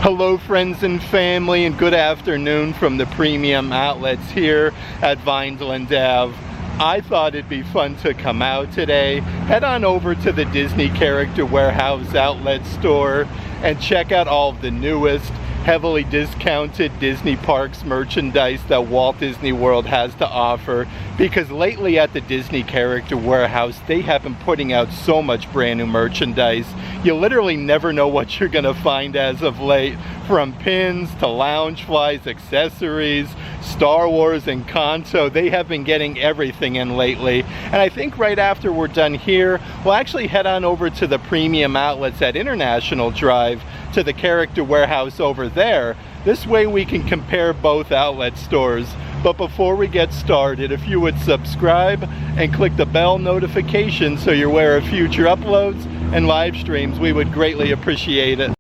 Hello friends and family, and good afternoon from the premium outlets here at Vineland Ave. I thought it'd be fun to come out today, head on over to the Disney Character Warehouse outlet store and check out all of the newest, heavily discounted Disney Parks merchandise that Walt Disney World has to offer, because lately at the Disney Character Warehouse they have been putting out so much brand new merchandise. You literally never know what you're gonna find as of late, from pins to lounge flies, accessories, Star Wars and Kanto. They have been getting everything in lately, and I think right after we're done here we'll actually head on over to the premium outlets at International Drive to the Character Warehouse over there. This way we can compare both outlet stores. But before we get started, if you would subscribe and click the bell notification so you're aware of future uploads and live streams, we would greatly appreciate it.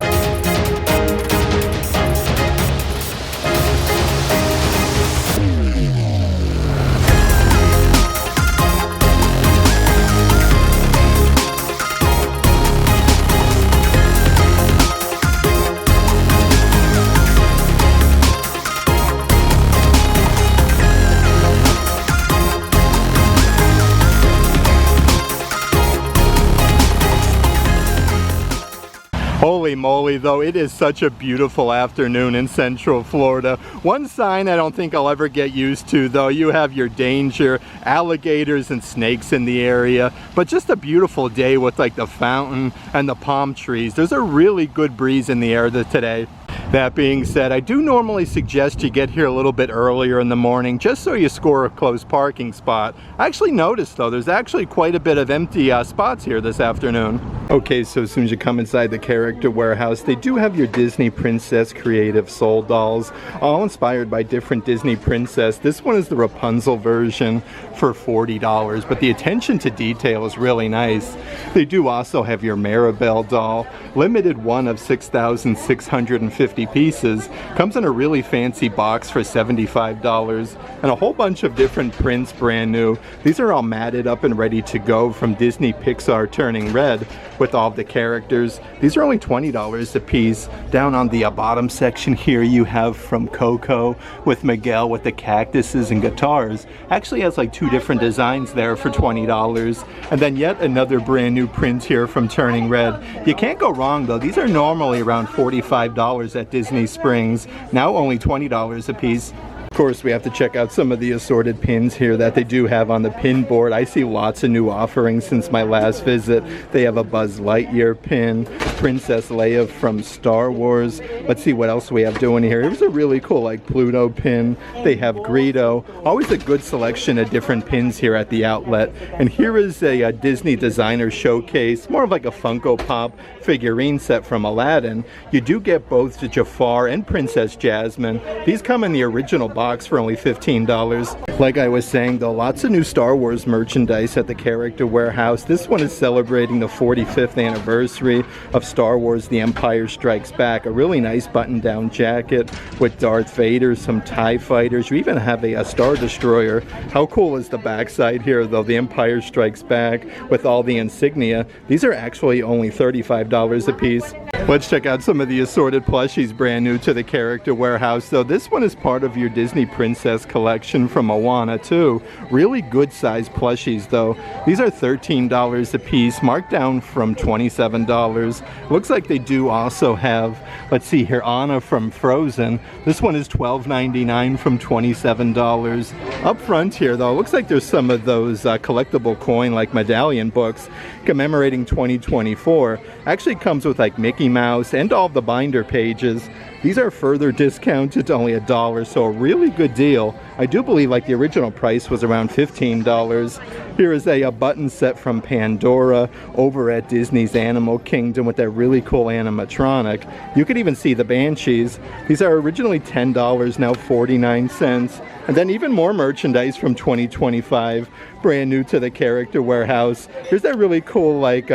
Holy moly though, it is such a beautiful afternoon in Central Florida. One sign I don't think I'll ever get used to though, you have your danger, alligators and snakes in the area, but just a beautiful day with like the fountain and the palm trees. There's a really good breeze in the air today. That being said, I do normally suggest you get here a little bit earlier in the morning just so you score a close parking spot. I actually noticed though, there's actually quite a bit of empty spots here this afternoon. Okay, so as soon as you come inside the Character Warehouse, they do have your Disney Princess Creative Soul dolls, all inspired by different Disney princess. This one is the Rapunzel version for $40, but the attention to detail is really nice. They do also have your Maribel doll, limited one of 6,650 pieces, comes in a really fancy box for $75, and a whole bunch of different prints brand new. These are all matted up and ready to go from Disney Pixar Turning Red with all of the characters. These are only $20 a piece. Down on the bottom section here you have from Coco with Miguel with the cactuses and guitars. Actually has like two different designs there for $20, and then yet another brand new print here from Turning Red. You can't go wrong though, these are normally around $45 at Disney Springs, now only $20 a piece. Of course, we have to check out some of the assorted pins here that they do have on the pin board. I see lots of new offerings since my last visit. They have a Buzz Lightyear pin, Princess Leia from Star Wars. Let's see what else we have doing here. Here's a really cool like Pluto pin. They have Greedo. Always a good selection of different pins here at the outlet. And here is a Disney designer showcase, more of like a Funko Pop figurine set from Aladdin. You do get both the Jafar and Princess Jasmine. These come in the original box for only $15. Like I was saying though, lots of new Star Wars merchandise at the Character Warehouse. This one is celebrating the 45th anniversary of Star Wars The Empire Strikes Back. A really nice button-down jacket with Darth Vader, some TIE fighters. You even have a Star Destroyer. How cool is the backside here though? The Empire Strikes Back with all the insignia. These are actually only $35 a piece. Let's check out some of the assorted plushies brand new to the Character Warehouse though. This one is part of your Disney Princess collection from Moana too. Really good size plushies though. These are $13 a piece, marked down from $27. Looks like they do also have, let's see here, Anna from Frozen. This one is $12.99 from $27. Up front here though, looks like there's some of those collectible coin like medallion books commemorating 2024. Actually comes with like Mickey Mouse and all the binder pages. These are further discounted to only $1, so a really good deal. I do believe like the original price was around $15. Here is a button set from Pandora over at Disney's Animal Kingdom with that really cool animatronic. You could even see the Banshees. These are originally $10, now 49 cents. And then even more merchandise from 2025, brand new to the Character Warehouse. Here's that really cool like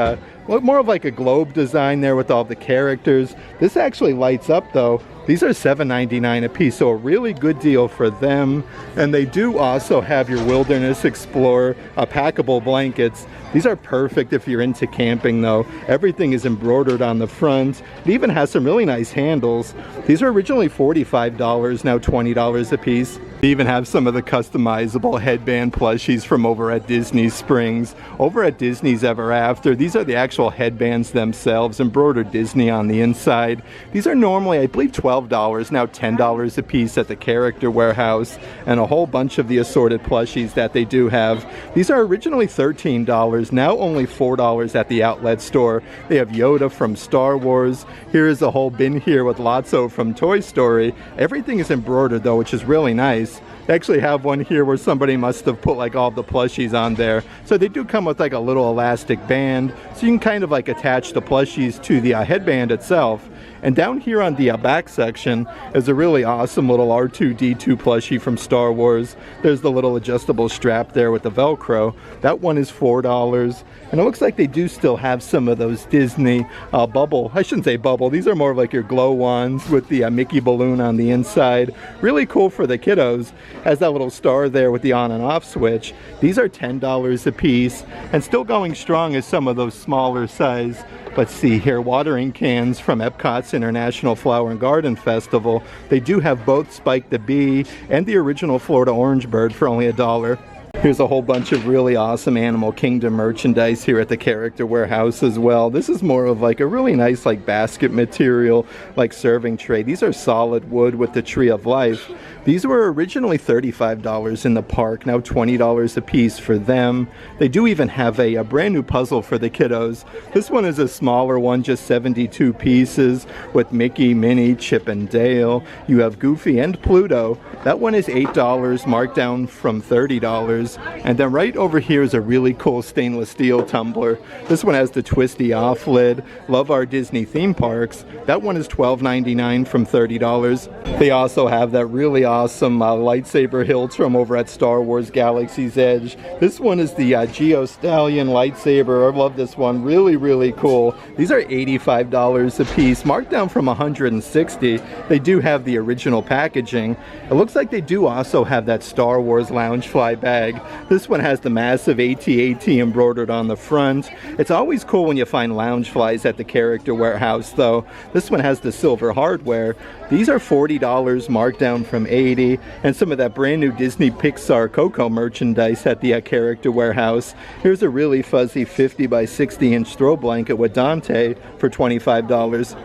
more of like a globe design there with all the characters. This actually lights up though. These are $7.99 a piece, so a really good deal for them. And they do also have your Wilderness Explorer packable blankets. These are perfect if you're into camping though. Everything is embroidered on the front. It even has some really nice handles. These were originally $45, now $20 a piece. They even have some of the customizable headband plushies from over at Disney Springs. Over at Disney's Ever After, these are the actual headbands themselves, embroidered Disney on the inside. These are normally, I believe, $12, now $10 a piece at the Character Warehouse, and a whole bunch of the assorted plushies that they do have. These are originally $13, now only $4 at the outlet store. They have Yoda from Star Wars. Here is a whole bin here with Lotso from Toy Story. Everything is embroidered though, which is really nice. They actually have one here where somebody must have put like all the plushies on there. So they do come with like a little elastic band, so you can kind of like attach the plushies to the headband itself. And down here on the back section is a really awesome little R2-D2 plushie from Star Wars. There's the little adjustable strap there with the Velcro. That one is $4. And it looks like they do still have some of those Disney bubble, I shouldn't say bubble, these are more like your glow ones with the Mickey balloon on the inside. Really cool for the kiddos. Has that little star there with the on and off switch. These are $10 a piece, and still going strong is some of those smaller size. Let's see here, watering cans from Epcot's International Flower and Garden Festival. They do have both Spike the Bee and the original Florida Orange Bird for only $1. Here's a whole bunch of really awesome Animal Kingdom merchandise here at the Character Warehouse as well. This is more of like a really nice like basket material, like serving tray. These are solid wood with the Tree of Life. These were originally $35 in the park, now $20 a piece for them. They do even have a brand new puzzle for the kiddos. This one is a smaller one, just 72 pieces with Mickey, Minnie, Chip and Dale. You have Goofy and Pluto. That one is $8, marked down from $30. And then right over here is a really cool stainless steel tumbler. This one has the twisty off lid. Love our Disney theme parks. That one is $12.99 from $30. They also have that really awesome lightsaber hilts from over at Star Wars Galaxy's Edge. This one is the Geo Stallion lightsaber. I love this one. Really, really cool. These are $85 a piece, marked down from $160. They do have the original packaging. It looks like they do also have that Star Wars Loungefly bag. This one has the massive AT-AT embroidered on the front. It's always cool when you find Loungeflies at the Character Warehouse though. This one has the silver hardware. These are $40, marked down from $80, and some of that brand new Disney Pixar Coco merchandise at the Character Warehouse. Here's a really fuzzy 50 by 60 inch throw blanket with Dante for $25.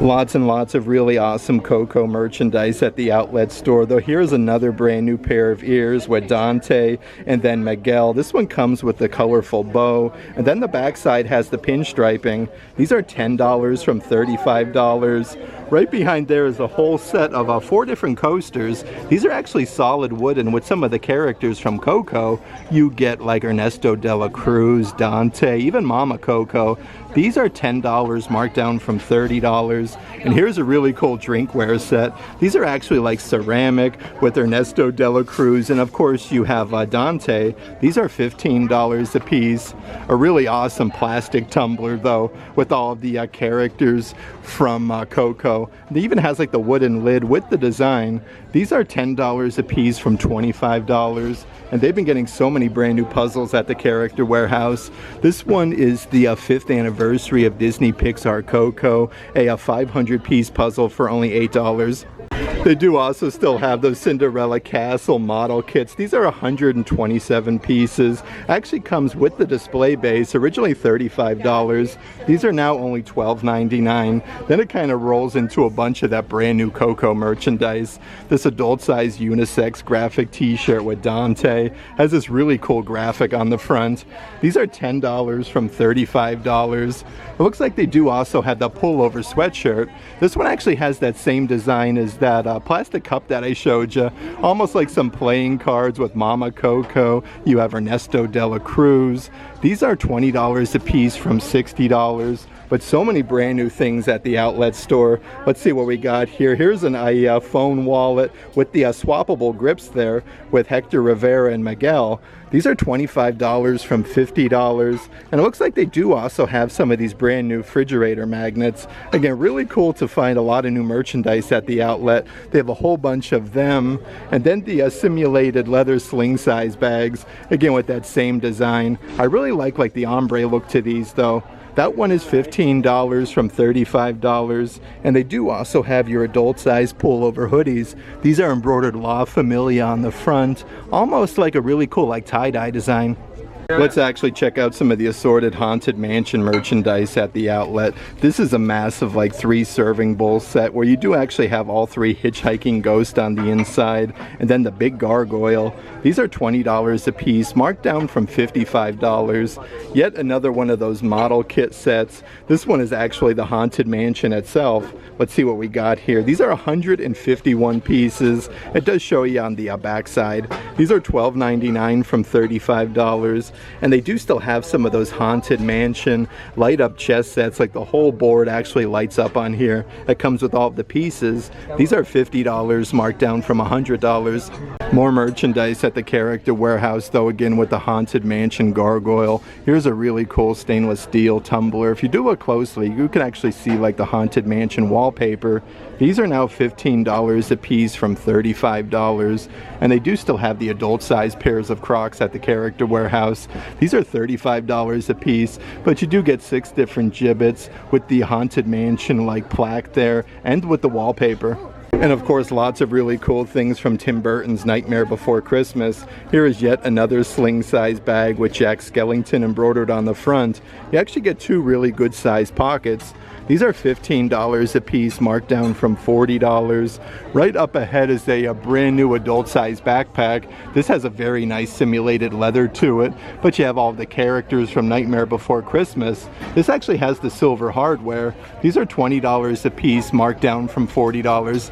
Lots and lots of really awesome Coco merchandise at the outlet store, though here's another brand new pair of ears with Dante and then Miguel. This one comes with the colorful bow, and then the backside has the pinstriping. These are $10 from $35. Right behind there is a whole set of 4 different coasters. These are actually solid wood, and with some of the characters from Coco, you get like Ernesto de la Cruz, Dante, even Mama Coco. These are $10, marked down from $30. And here's a really cool drinkware set. These are actually like ceramic with Ernesto de la Cruz, and of course you have Dante. These are $15 a piece. A really awesome plastic tumbler though, with all of the characters from Coco. It even has like the wooden lid with the design. These are $10 a piece from $25. And they've been getting so many brand new puzzles at the Character Warehouse. This one is the 5th anniversary of Disney Pixar Coco, a 500-piece puzzle for only $8. They do also still have those Cinderella Castle model kits. These are 127 pieces. Actually comes with the display base, originally $35. These are now only $12.99. Then it kind of rolls into a bunch of that brand new Coco merchandise. This adult-sized unisex graphic t-shirt with Dante has this really cool graphic on the front. These are $10 from $35. It looks like they do also have the pullover sweatshirt. This one actually has that same design as that plastic cup that I showed you, almost like some playing cards with Mama Coco. You have Ernesto de la Cruz. These are $20 a piece from $60. But so many brand new things at the outlet store. Let's see what we got here. Here's an iPhone wallet with the swappable grips there with Hector Rivera and Miguel. These are $25 from $50. And it looks like they do also have some of these brand new refrigerator magnets. Again, really cool to find a lot of new merchandise at the outlet. They have a whole bunch of them. And then the simulated leather sling size bags, again with that same design. I really really like the ombre look to these though. That one is $15 from $35, and they do also have your adult size pullover hoodies. These are embroidered La Familia on the front, almost like a really cool like tie-dye design. Let's actually check out some of the assorted Haunted Mansion merchandise at the outlet. This is a massive like 3 serving bowl set where you do actually have all 3 hitchhiking ghosts on the inside, and then the big gargoyle. These are $20 a piece, marked down from $55. Yet another one of those model kit sets. This one is actually the Haunted Mansion itself. Let's see what we got here. These are 151 pieces. It does show you on the back side. These are $12.99 from $35. And they do still have some of those Haunted Mansion light up chess sets, like the whole board actually lights up on here. That comes with all of the pieces. These are $50, marked down from $100. More merchandise at the Character Warehouse though, again with the Haunted Mansion gargoyle. Here's a really cool stainless steel tumbler. If you do look closely, you can actually see like the Haunted Mansion wallpaper. These are now $15 a piece from $35, and they do still have the adult size pairs of Crocs at the Character Warehouse. These are $35 a piece, but you do get 6 different gibbets with the Haunted Mansion like plaque there and with the wallpaper. And of course, lots of really cool things from Tim Burton's Nightmare Before Christmas. Here is yet another sling-size bag with Jack Skellington embroidered on the front. You actually get 2 really good sized pockets. These are $15 a piece, marked down from $40. Right up ahead is a brand new adult size backpack. This has a very nice simulated leather to it, but you have all the characters from Nightmare Before Christmas. This actually has the silver hardware. These are $20 a piece, marked down from $40.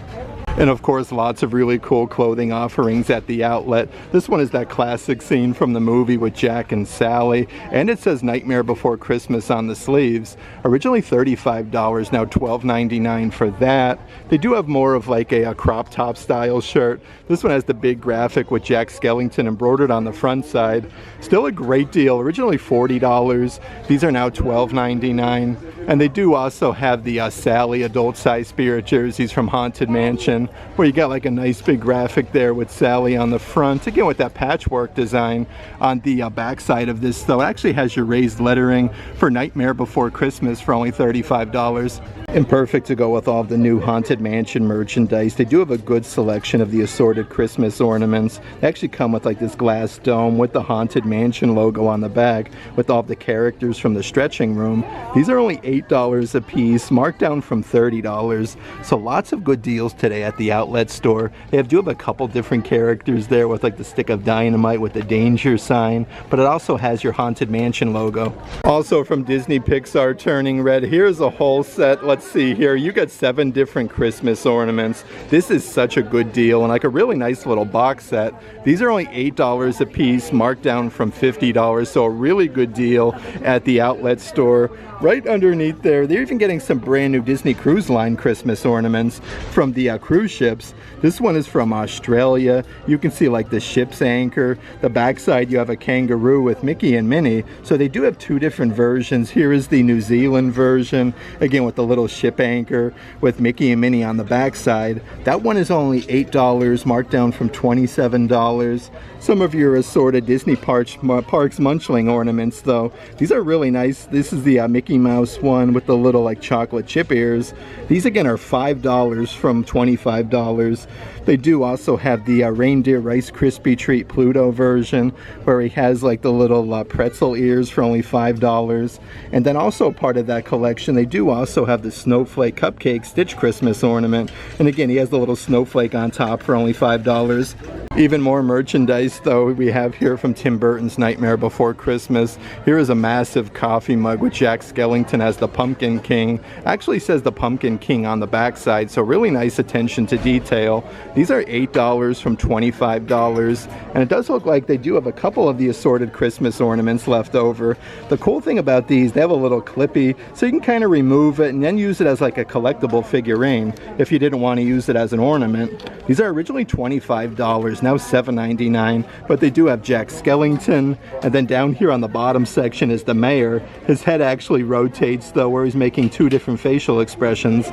And of course, lots of really cool clothing offerings at the outlet. This one is that classic scene from the movie with Jack and Sally, and it says Nightmare Before Christmas on the sleeves. Originally $35, now $12.99 for that. They do have more of like a crop top style shirt. This one has the big graphic with Jack Skellington embroidered on the front side. Still a great deal. Originally $40. These are now $12.99. And they do also have the Sally adult size spirit jerseys from Haunted Mansion, where you got like a nice big graphic there with Sally on the front, again with that patchwork design. On the back side of this though, it actually has your raised lettering for Nightmare Before Christmas for only $35. And perfect to go with all of the new Haunted Mansion merchandise. They do have a good selection of the assorted Christmas ornaments. They actually come with like this glass dome with the Haunted Mansion logo on the back, with all of the characters from the stretching room. These are only $8 a piece, marked down from $30. So lots of good deals today at the outlet store. They do have a couple different characters there with like the stick of dynamite with the danger sign, but it also has your Haunted Mansion logo. Also from Disney Pixar Turning Red, here's a whole set. Let's see here, you got 7 different Christmas ornaments. This is such a good deal and like a really nice little box set. These are only $8 a piece, marked down from $50, so a really good deal at the outlet store. Right underneath there, they're even getting some brand new Disney Cruise Line Christmas ornaments from the cruise ships. This one is from Australia. You can see like the ship's anchor. The backside you have a kangaroo with Mickey and Minnie. So they do have 2 different versions. Here is the New Zealand version, again with the little ship anchor with Mickey and Minnie on the backside. That one is only $8, marked down from $27. Some of your assorted Disney Parks Munchling ornaments though, these are really nice. This is the Mickey Mouse one with the little like chocolate chip ears. These again are $5 from $25. They do also have the Reindeer Rice Krispie Treat Pluto version, where he has like the little pretzel ears for only $5. And then also part of that collection, they do also have the Snowflake Cupcake Stitch Christmas ornament. And again, he has the little snowflake on top for only $5. Even more merchandise though we have here from Tim Burton's Nightmare Before Christmas. Here is a massive coffee mug with Jack Skellington as the Pumpkin King. Actually says the Pumpkin King on the backside, so really nice attention to detail. These are $8 from $25, and it does look like they do have a couple of the assorted Christmas ornaments left over. The cool thing about these, they have a little clippy, so you can kind of remove it and then use it as like a collectible figurine if you didn't want to use it as an ornament. These are originally $25, now $7.99. But they do have Jack Skellington, and then down here on the bottom section is the mayor. His head actually rotates though, where he's making two different facial expressions.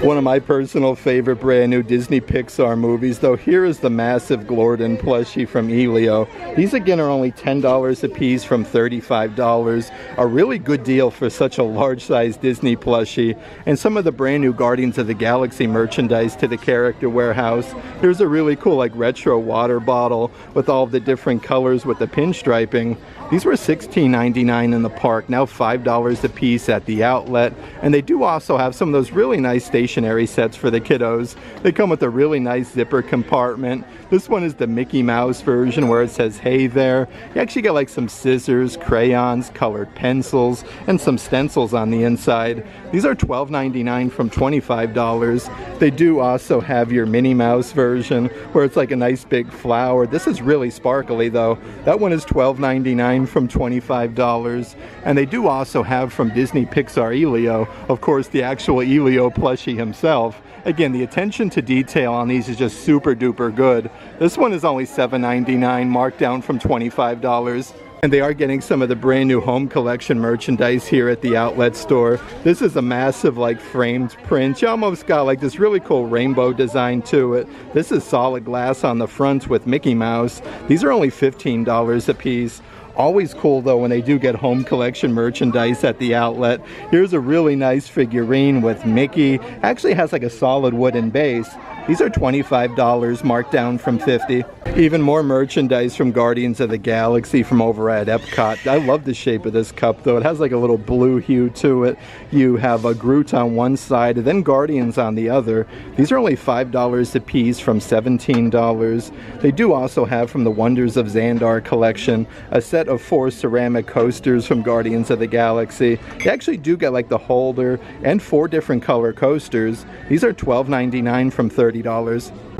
One of my personal favorite brand new Disney Pixar movies though, here is the massive Glorden plushie from Elio. These again are only $10 a piece from $35. A really good deal for such a large size Disney plushie. And some of the brand new Guardians of the Galaxy merchandise to the character warehouse. Here's a really cool like retro water bottle with all of the different colors with the pinstriping. These were $16.99 in the park, now $5 a piece at the outlet. And they do also have some of those really nice stationery sets for the kiddos. They come with a really nice zipper compartment. This one is the Mickey Mouse version where it says hey there. You actually get like some scissors, crayons, colored pencils, and some stencils on the inside. These are $12.99 from $25. They do also have your Minnie Mouse version where it's like a nice big flower. This is really sparkly though. That one is $12.99 from $25. And they do also have from Disney Pixar Elio, of course, the actual Elio plushie himself. Again, the attention to detail on these is just super duper good. This one is only $7.99, marked down from $25. And they are getting some of the brand new home collection merchandise here at the outlet store. This is a massive like framed print. You almost got like this really cool rainbow design to it. This is solid glass on the front with Mickey Mouse. These are only $15 a piece. Always cool though when they do get home collection merchandise at the outlet. Here's a really nice figurine with Mickey. Actually has like a solid wooden base. These are $25, marked down from $50. Even more merchandise from Guardians of the Galaxy from over at Epcot. I love the shape of this cup though. It has like a little blue hue to it. You have a Groot on one side and then Guardians on the other. These are only $5 a piece from $17. They do also have from the Wonders of Xandar collection a set of 4 ceramic coasters from Guardians of the Galaxy. They actually do get like the holder and 4 different color coasters. These are $12.99 from $30.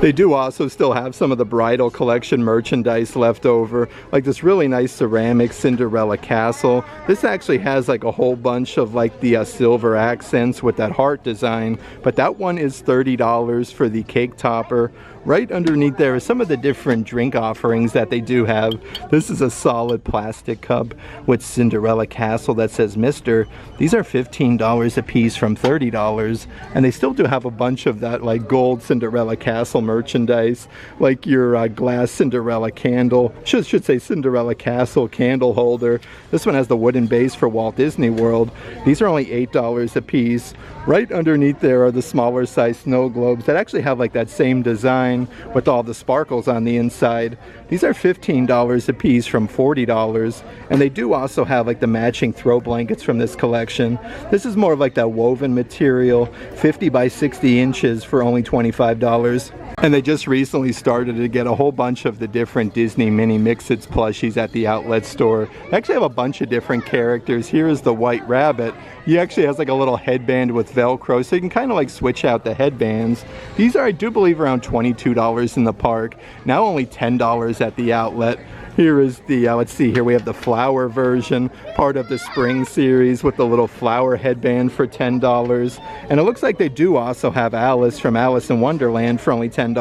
They do also still have some of the bridal collection merchandise left over, like this really nice ceramic Cinderella castle. This actually has like a whole bunch of like the silver accents with that heart design, but that one is $30 for the cake topper. Right underneath there is some of the different drink offerings that they do have. This is a solid plastic cup with Cinderella Castle that says Mr. These are $15 a piece from $30. And they still do have a bunch of that like gold Cinderella Castle merchandise, like your glass Cinderella candle. Should say Cinderella Castle candle holder. This one has the wooden base for Walt Disney World. These are only $8 a piece. Right underneath there are the smaller size snow globes that actually have like that same design with all the sparkles on the inside. These are $15 a piece from $40. And they do also have like the matching throw blankets from this collection. This is more of like that woven material, 50 by 60 inches for only $25. And they just recently started to get a whole bunch of the different Disney Mini Mix-Its plushies at the outlet store. They actually have a bunch of different characters. Here is the White Rabbit. He actually has like a little headband with Velcro, so you can kind of like switch out the headbands. These are, I do believe, around $22 in the park. Now only $10 at the outlet. Here is the, let's see here, we have the flower version, part of the spring series with the little flower headband for $10. And it looks like they do also have Alice from Alice in Wonderland for only $10.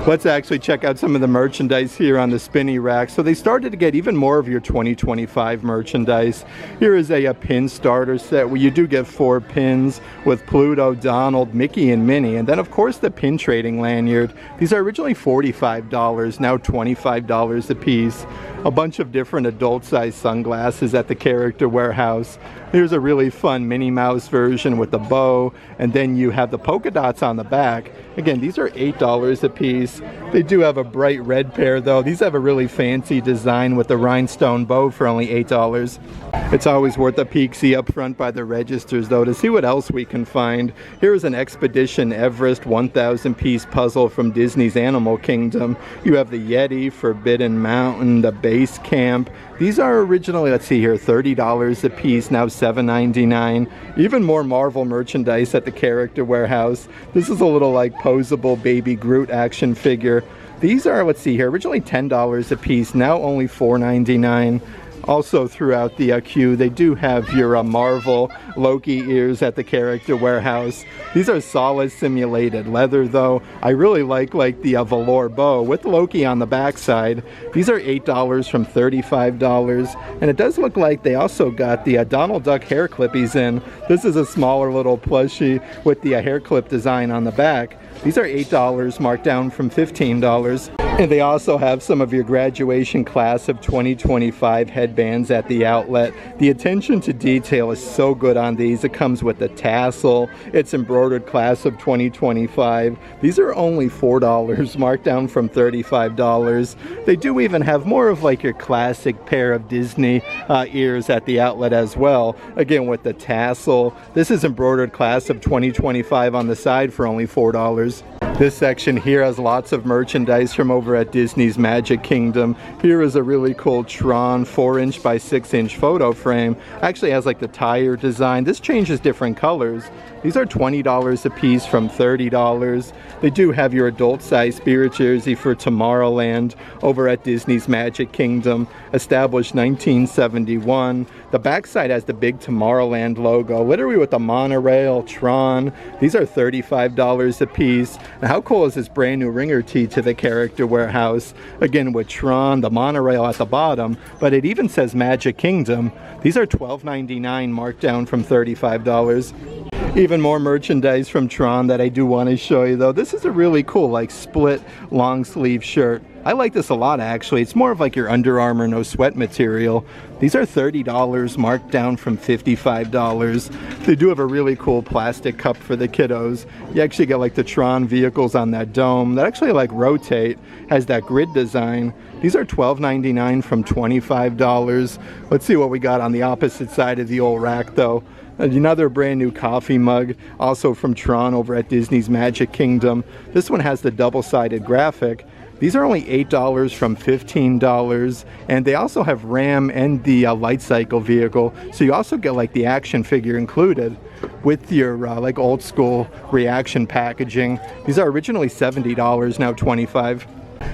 Let's actually check out some of the merchandise here on the spinny rack. So they started to get even more of your 2025 merchandise. Here is a pin starter set where you do get 4 pins with Pluto, Donald, Mickey, and Minnie. And then of course the pin trading lanyard. These are originally $45, now $25 a piece. A bunch of different adult size sunglasses at the character warehouse. Here's a really fun Minnie Mouse version with the bow, and then you have the polka dots on the back. Again, these are $8 a piece. They do have a bright red pair though. These have a really fancy design with the rhinestone bow for only $8. It's always worth a peek-see up front by the registers though to see what else we can find. Here's an Expedition Everest 1,000 piece puzzle from Disney's Animal Kingdom. You have the Yeti, Forbidden Mountain, the Base Camp. These are originally, let's see here, $30 a piece, now $7.99. Even more Marvel merchandise at the character warehouse. This is a little like posable baby Groot action figure. These are, let's see here, originally $10 a piece, now only $4.99. Also throughout the queue, they do have your Marvel Loki ears at the Character Warehouse. These are solid simulated leather though. I really like the velour bow with Loki on the backside. These are $8 from $35. And it does look like they also got the Donald Duck hair clippies in. This is a smaller little plushie with the hair clip design on the back. These are $8 marked down from $15. And they also have some of your graduation class of 2025 headbands at the outlet. The attention to detail is so good on these. It comes with the tassel. It's embroidered class of 2025. These are only $4 marked down from $35. They do even have more of your classic pair of Disney ears at the outlet as well. Again with the tassel. This is embroidered class of 2025 on the side for only $4. This section here has lots of merchandise from over at Disney's Magic Kingdom. Here is a really cool Tron 4" by 6" photo frame. Actually has the tire design. This changes different colors. These are $20 a piece from $30. They do have your adult size spirit jersey for Tomorrowland over at Disney's Magic Kingdom, established 1971. The backside has the big Tomorrowland logo, literally with the monorail, Tron. These are $35 a piece. Now, how cool is this brand new ringer tee to the Character Warehouse? Again with Tron, the monorail at the bottom, but it even says Magic Kingdom. These are $12.99 marked down from $35. Even more merchandise from Tron that I do want to show you though. This is a really cool split long sleeve shirt. I like this a lot actually. It's more of your Under Armour no sweat material. These are $30 marked down from $55. They do have a really cool plastic cup for the kiddos. You actually get the Tron vehicles on that dome that actually rotate, has that grid design. These are $12.99 from $25. Let's see what we got on the opposite side of the old rack though. Another brand new coffee mug, also from Tron over at Disney's Magic Kingdom. This one has the double-sided graphic. These are only $8 from $15, and they also have Ram and the light cycle vehicle, so you also get the action figure included with your old school reaction packaging. These are originally $70, now $25.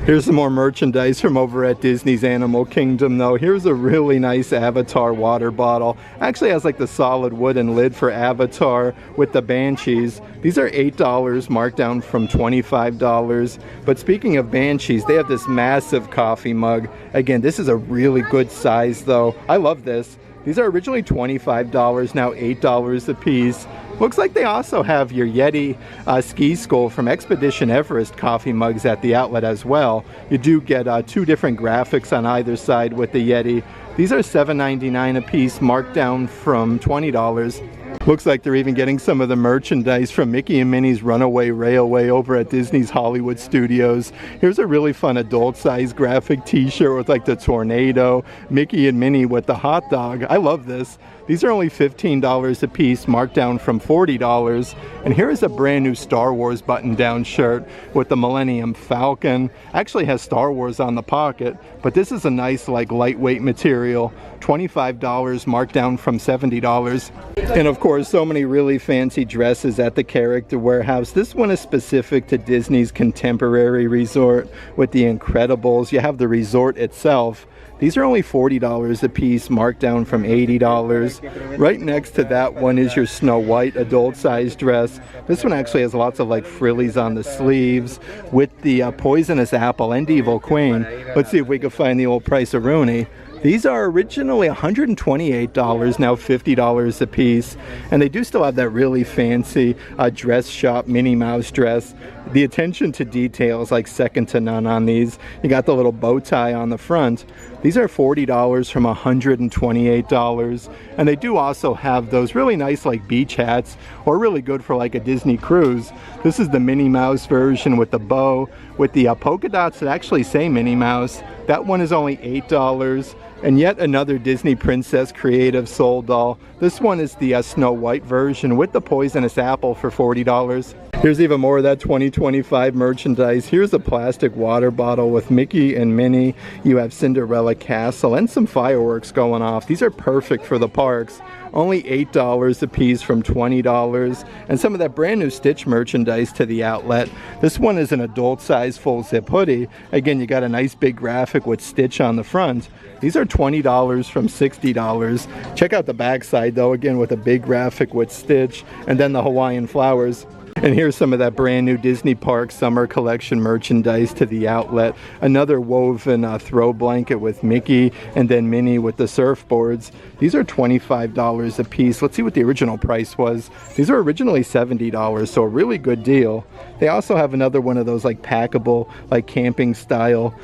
Here's some more merchandise from over at Disney's Animal Kingdom though. Here's a really nice Avatar water bottle. Actually has the solid wooden lid for Avatar with the Banshees. These are $8 marked down from $25. But speaking of Banshees, they have this massive coffee mug. Again, this is a really good size though. I love this. These are originally $25, now $8 a piece. Looks like they also have your Yeti ski skull from Expedition Everest coffee mugs at the outlet as well. You do get two different graphics on either side with the Yeti. These are $7.99 a piece, marked down from $20. Looks like they're even getting some of the merchandise from Mickey and Minnie's Runaway Railway over at Disney's Hollywood Studios. Here's a really fun adult-sized graphic t-shirt with the tornado, Mickey and Minnie with the hot dog. I love this. These are only $15 a piece, marked down from $40. And here is a brand new Star Wars button-down shirt with the Millennium Falcon. Actually has Star Wars on the pocket, but this is a nice lightweight material. $25 marked down from $70. And of course, so many really fancy dresses at the Character Warehouse. This one is specific to Disney's Contemporary Resort with the Incredibles. You have the resort itself. These are only $40 a piece, marked down from $80. Right next to that one is your Snow White adult-sized dress. This one actually has lots of frillies on the sleeves with the Poisonous Apple and Evil Queen. Let's see if we can find the old price-a-rooney. These are originally $128, now $50 a piece. And they do still have that really fancy dress shop Minnie Mouse dress. The attention to detail is second to none on these. You got the little bow tie on the front. These are $40 from $128. And they do also have those really nice beach hats, or really good for a Disney cruise. This is the Minnie Mouse version with the bow, with the polka dots that actually say Minnie Mouse. That one is only $8. And yet another Disney Princess Creative Soul doll. This one is the Snow White version with the Poisonous Apple for $40. Here's even more of that 2025 merchandise. Here's a plastic water bottle with Mickey and Minnie. You have Cinderella Castle and some fireworks going off. These are perfect for the parks. only $8 a piece from $20. And some of that brand new Stitch merchandise to the outlet. This one is an adult size full zip hoodie. Again, you got a nice big graphic with Stitch on the front. These are $20 from $60. Check out the back side though, again with a big graphic with Stitch and then the Hawaiian flowers. And here's some of that brand new Disney Park Summer Collection merchandise to the outlet. Another woven throw blanket with Mickey and then Minnie with the surfboards. These are $25 a piece. Let's see what the original price was. These are originally $70, so a really good deal. They also have another one of those like packable, like camping style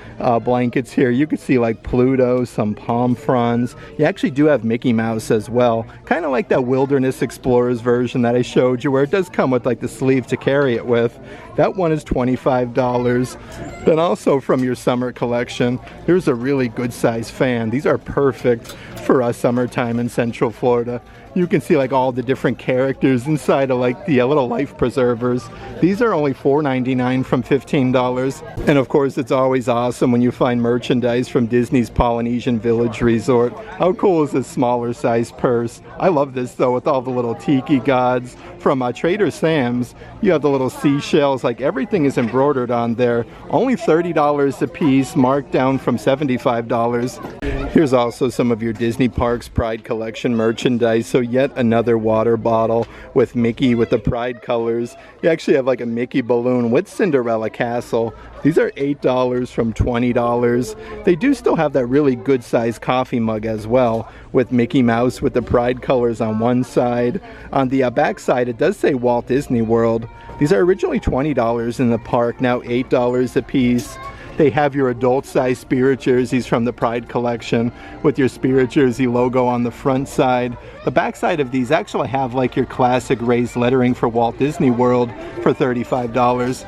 blankets here. You can see like Pluto, some palm fronds. You actually do have Mickey Mouse as well. Kind of like that Wilderness Explorers version that I showed you, where it does come with like the sleeve to carry it with. That one is $25. Then also from your summer collection, here's a really good size fan. These are perfect for us summertime in Central Florida. You can see like all the different characters inside of like the little life preservers. These are only $4.99 from $15. And of course, it's always awesome when you find merchandise from Disney's Polynesian Village Resort. How cool is this smaller size purse? I love this though, with all the little tiki gods. From Trader Sam's, you have the little seashells, like everything is embroidered on there. Only $30 a piece, marked down from $75. Here's also some of your Disney Parks Pride Collection merchandise. So yet another water bottle with Mickey with the Pride colors. You actually have like a Mickey balloon with Cinderella Castle. These are $8 from $20. They do still have that really good size coffee mug as well, with Mickey Mouse with the Pride colors on one side. On the back side, it does say Walt Disney World. These are originally $20 in the park, now $8 a piece. They have your adult size Spirit jerseys from the Pride collection with your Spirit jersey logo on the front side. The back side of these actually have like your classic raised lettering for Walt Disney World for $35.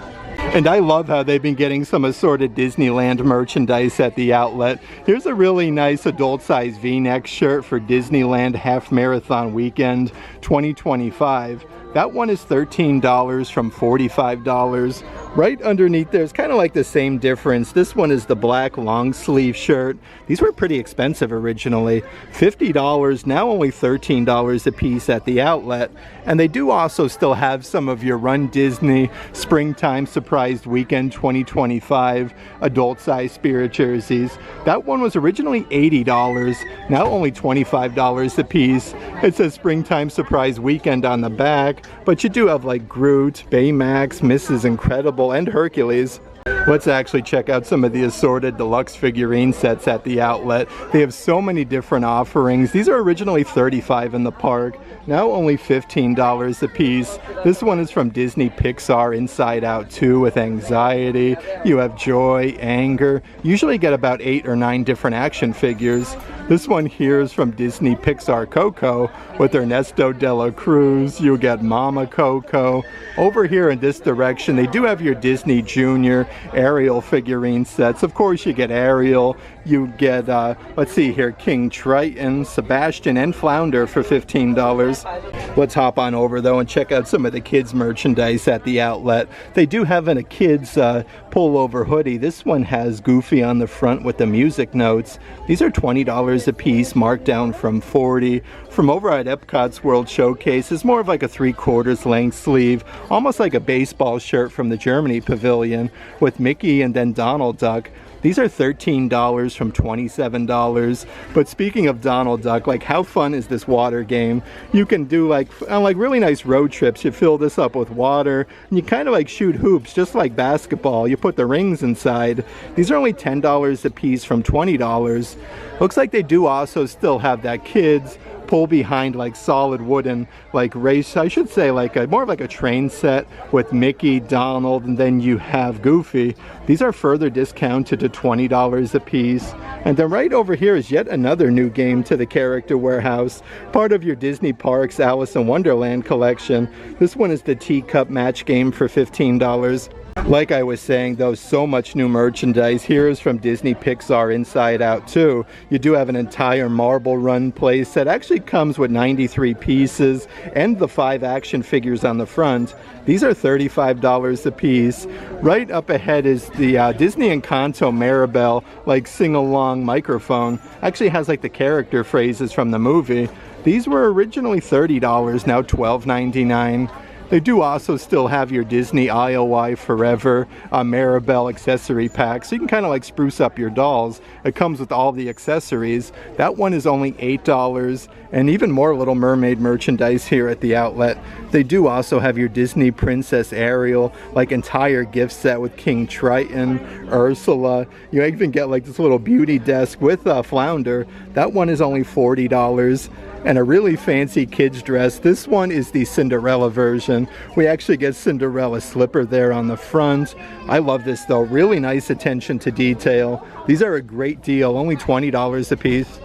And I love how they've been getting some assorted Disneyland merchandise at the outlet. Here's a really nice adult size V-neck shirt for Disneyland Half Marathon Weekend 2025. That one is $13 from $45. Right underneath there's kind of like the same difference. This one is the black long sleeve shirt. These were pretty expensive originally. $50, now only $13 a piece at the outlet. And they do also still have some of your Run Disney Springtime Surprise Weekend 2025 adult size Spirit jerseys. That one was originally $80, now only $25 a piece. It says Springtime Surprise Weekend on the back, but you do have like Groot, Baymax, Mrs. Incredible, and Hercules. Let's actually check out some of the assorted deluxe figurine sets at the outlet. They have so many different offerings. These are originally $35 in the park, now only $15 a piece. This one is from Disney Pixar Inside Out 2 with Anxiety. You have Joy, Anger. Usually get about 8 or 9 different action figures. This one here is from Disney Pixar Coco with Ernesto de la Cruz. You get Mama Coco. Over here in this direction, they do have your Disney Junior Ariel figurine sets. Of course, you get Ariel. You get, let's see here, King Triton, Sebastian, and Flounder for $15. Let's hop on over, though, and check out some of the kids' merchandise at the outlet. They do have a kids' pullover hoodie. This one has Goofy on the front with the music notes. These are $20 a piece, marked down from $40. From over at Epcot's World Showcase, it's more of like a 3/4 length sleeve, almost like a baseball shirt from the Germany Pavilion with Mickey and then Donald Duck. These are $13 from $27. But speaking of Donald Duck, like how fun is this water game? You can do like really nice road trips. You fill this up with water and you kind of like shoot hoops just like basketball. You put the rings inside. These are only $10 a piece from $20. Looks like they do also still have that kids pull behind like solid wooden like race, I should say like more of like a train set with Mickey, Donald, and then you have Goofy. These are further discounted to $20 a piece. And then right over here is yet another new game to the Character Warehouse, part of your Disney Parks Alice in Wonderland collection. This one is the Teacup Match game for $15. Like I was saying though, so much new merchandise. Here is from Disney Pixar Inside Out 2. You do have an entire Marble Run play set. Actually comes with 93 pieces and the 5 action figures on the front. These are $35 a piece. Right up ahead is the Disney Encanto Maribel like sing-along microphone. Actually has like the character phrases from the movie. These were originally $30, now $12.99. They do also still have your Disney IOI Forever Maribel accessory pack, so you can kind of like spruce up your dolls. It comes with all the accessories. That one is only $8, and even more Little Mermaid merchandise here at the outlet. They do also have your Disney Princess Ariel, like entire gift set with King Triton, Ursula. You even get like this little beauty desk with Flounder. That one is only $40. And a really fancy kids dress. This one is the Cinderella version. We actually get Cinderella slipper there on the front. I love this though, really nice attention to detail. These are a great deal, only $20 a piece.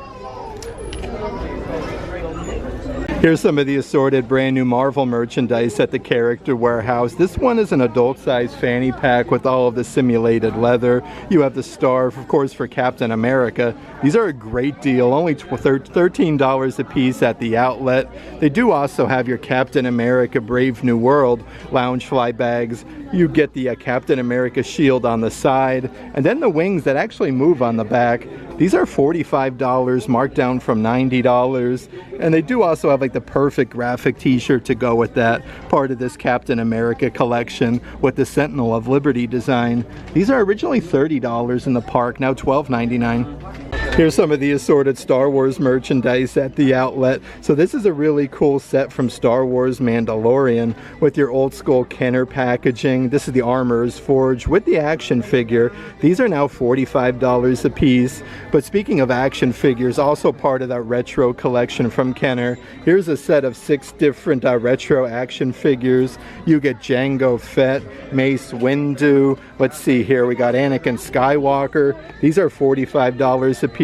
Here's some of the assorted brand new Marvel merchandise at the Character Warehouse. This one is an adult size fanny pack with all of the simulated leather. You have the star, of course, for Captain America. These are a great deal, only $13 a piece at the outlet. They do also have your Captain America Brave New World Loungefly bags. You get the Captain America shield on the side, and then the wings that actually move on the back. These are $45, marked down from $90. And they do also have like the perfect graphic t-shirt to go with that, part of this Captain America collection with the Sentinel of Liberty design. These are originally $30 in the park, now $12.99. Here's some of the assorted Star Wars merchandise at the outlet. So this is a really cool set from Star Wars Mandalorian with your old school Kenner packaging. This is the Armorer's Forge with the action figure. These are now $45 a piece. But speaking of action figures, also part of that retro collection from Kenner, here's a set of 6 different retro action figures. You get Jango Fett, Mace Windu. Let's see here, we got Anakin Skywalker. These are $45 a piece.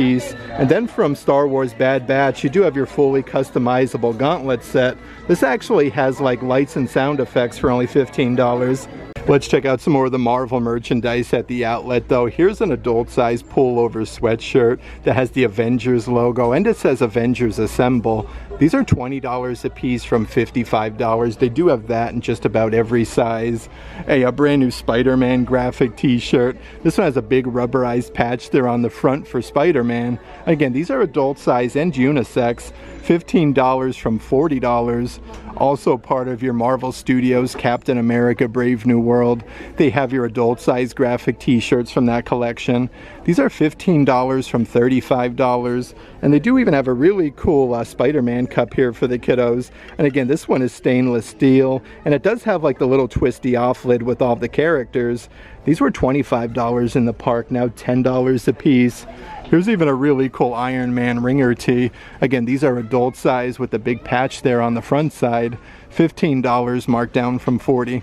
And then from Star Wars Bad Batch, you do have your fully customizable gauntlet set. This actually has like lights and sound effects for only $15. Let's check out some more of the Marvel merchandise at the outlet though. Here's an adult size pullover sweatshirt that has the Avengers logo and it says Avengers Assemble. These are $20 a piece from $55. They do have that in just about every size. A brand new Spider-Man graphic t-shirt. This one has a big rubberized patch there on the front for Spider-Man. Again, these are adult size and unisex. $15 from $40. Also part of your Marvel Studios Captain America Brave New World. They have your adult size graphic t-shirts from that collection. These are $15 from $35. And they do even have a really cool Spider-Man cup here for the kiddos. And again, this one is stainless steel. And it does have like the little twisty off lid with all the characters. These were $25 in the park, now $10 a piece. Here's even a really cool Iron Man ringer tee. Again, these are adult size with the big patch there on the front side. $15 marked down from $40.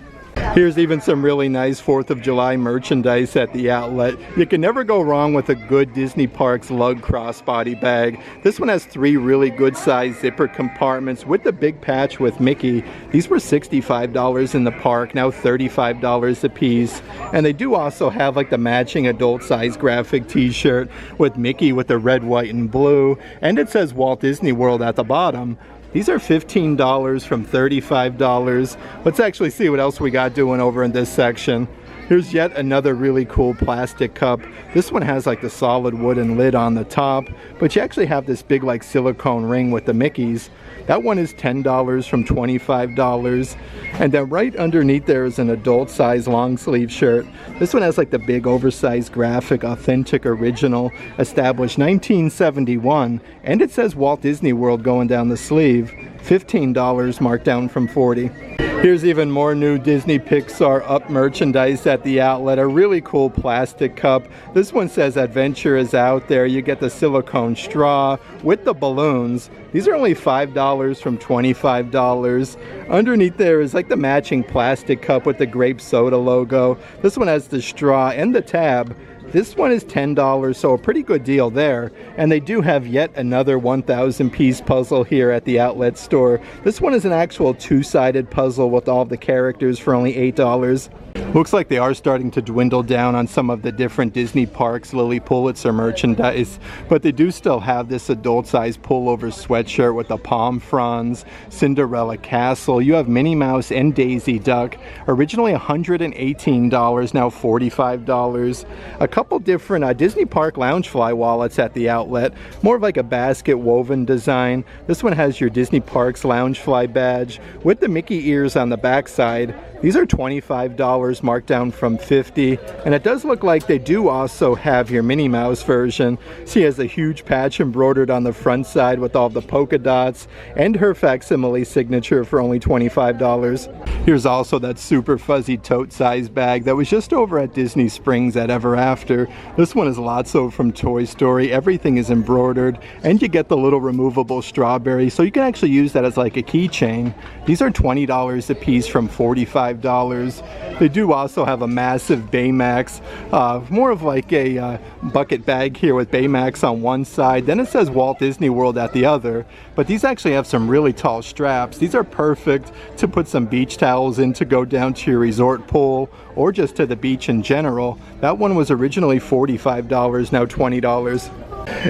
Here's even some really nice 4th of July merchandise at the outlet. You can never go wrong with a good Disney Parks lug crossbody bag. This one has 3 really good sized zipper compartments with the big patch with Mickey. These were $65 in the park, now $35 a piece. And they do also have like the matching adult size graphic t-shirt with Mickey with the red, white, and blue. And it says Walt Disney World at the bottom. These are $15 from $35. Let's actually see what else we got doing over in this section. Here's yet another really cool plastic cup. This one has like the solid wooden lid on the top, but you actually have this big like silicone ring with the Mickeys. That one is $10 from $25. And then right underneath there is an adult size long sleeve shirt. This one has like the big oversized graphic, authentic original, established 1971. And it says Walt Disney World going down the sleeve. $15 marked down from $40. Here's even more new Disney Pixar Up merchandise at the outlet. A really cool plastic cup. This one says Adventure is out there. You get the silicone straw with the balloons. These are only $5 from $25. Underneath there is like the matching plastic cup with the grape soda logo. This one has the straw and the tab. This one is $10, so a pretty good deal there. And they do have yet another 1,000 piece puzzle here at the outlet store. This one is an actual 2-sided puzzle with all the characters for only $8. Looks like they are starting to dwindle down on some of the different Disney Parks Lily Pulitzer merchandise, but they do still have this adult size pullover sweatshirt with the palm fronds, Cinderella Castle. You have Minnie Mouse and Daisy Duck, originally $118, now $45. A couple different Disney Park Loungefly wallets at the outlet. More of like a basket woven design. This one has your Disney Parks Loungefly badge with the Mickey ears on the back side. These are $25, marked down from $50, and it does look like they do also have your Minnie Mouse version. She has a huge patch embroidered on the front side with all the polka dots, and her facsimile signature for only $25. Here's also that super fuzzy tote size bag that was just over at Disney Springs at Ever After. This one is Lotso from Toy Story. Everything is embroidered, and you get the little removable strawberry, so you can actually use that as like a keychain. These are $20 a piece from $45. They do also have a massive Baymax, more of like a bucket bag here with Baymax on one side. Then it says Walt Disney World at the other. But these actually have some really tall straps. These are perfect to put some beach towels in to go down to your resort pool or just to the beach in general. That one was originally $45, now $20.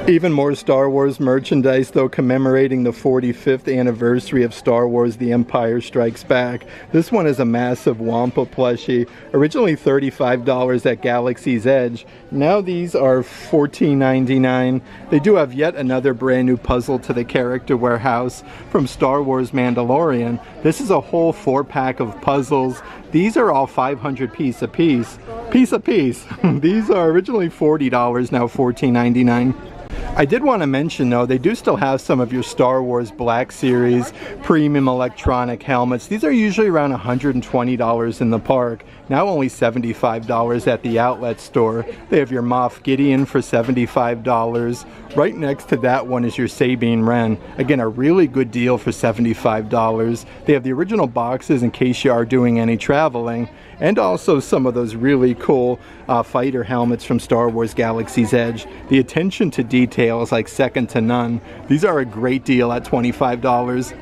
Even more Star Wars merchandise though, commemorating the 45th anniversary of Star Wars The Empire Strikes Back. This one is a massive Wampa plushie, originally $35 at Galaxy's Edge. Now these are $14.99. They do have yet another brand new puzzle to the character warehouse from Star Wars Mandalorian. This is a whole 4-pack of puzzles. These are all 500 piece a piece. These are originally $40, now $14.99. I did want to mention though, they do still have some of your Star Wars Black Series premium electronic helmets. These are usually around $120 in the park, now only $75 at the outlet store. They have your Moff Gideon for $75. Right next to that one is your Sabine Wren. Again, a really good deal for $75. They have the original boxes in case you are doing any traveling, and also some of those really cool fighter helmets from Star Wars Galaxy's Edge. The attention to detail is like second to none. These are a great deal at $25.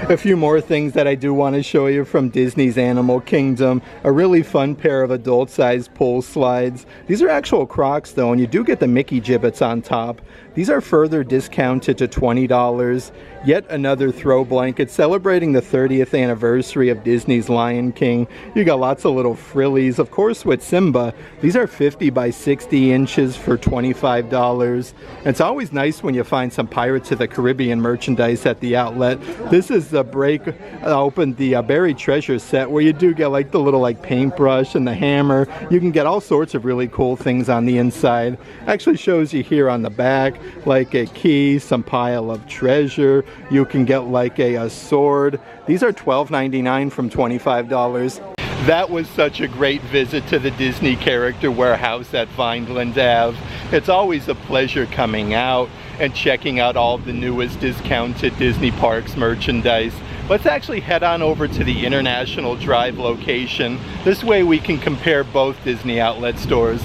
A few more things that I do want to show you from Disney's Animal Kingdom. A really fun pair of adult-sized pull slides. These are actual Crocs though, and you do get the Mickey gibbets on top. These are further discounted to $20. Yet another throw blanket celebrating the 30th anniversary of Disney's Lion King. You got lots of little frillies, of course with Simba. These are 50 by 60 inches for $25. And it's always nice when you find some Pirates of the Caribbean merchandise at the outlet. This is the break open the buried treasure set where you do get like the little like paintbrush and the hammer. You can get all sorts of really cool things on the inside. Actually shows you here on the back like a key, some pile of treasure. You can get like a sword. These are $12.99 from $25. That was such a great visit to the Disney Character Warehouse at Vineland Ave. It's always a pleasure coming out and checking out all the newest discounted Disney Parks merchandise. Let's actually head on over to the International Drive location. This way we can compare both Disney outlet stores.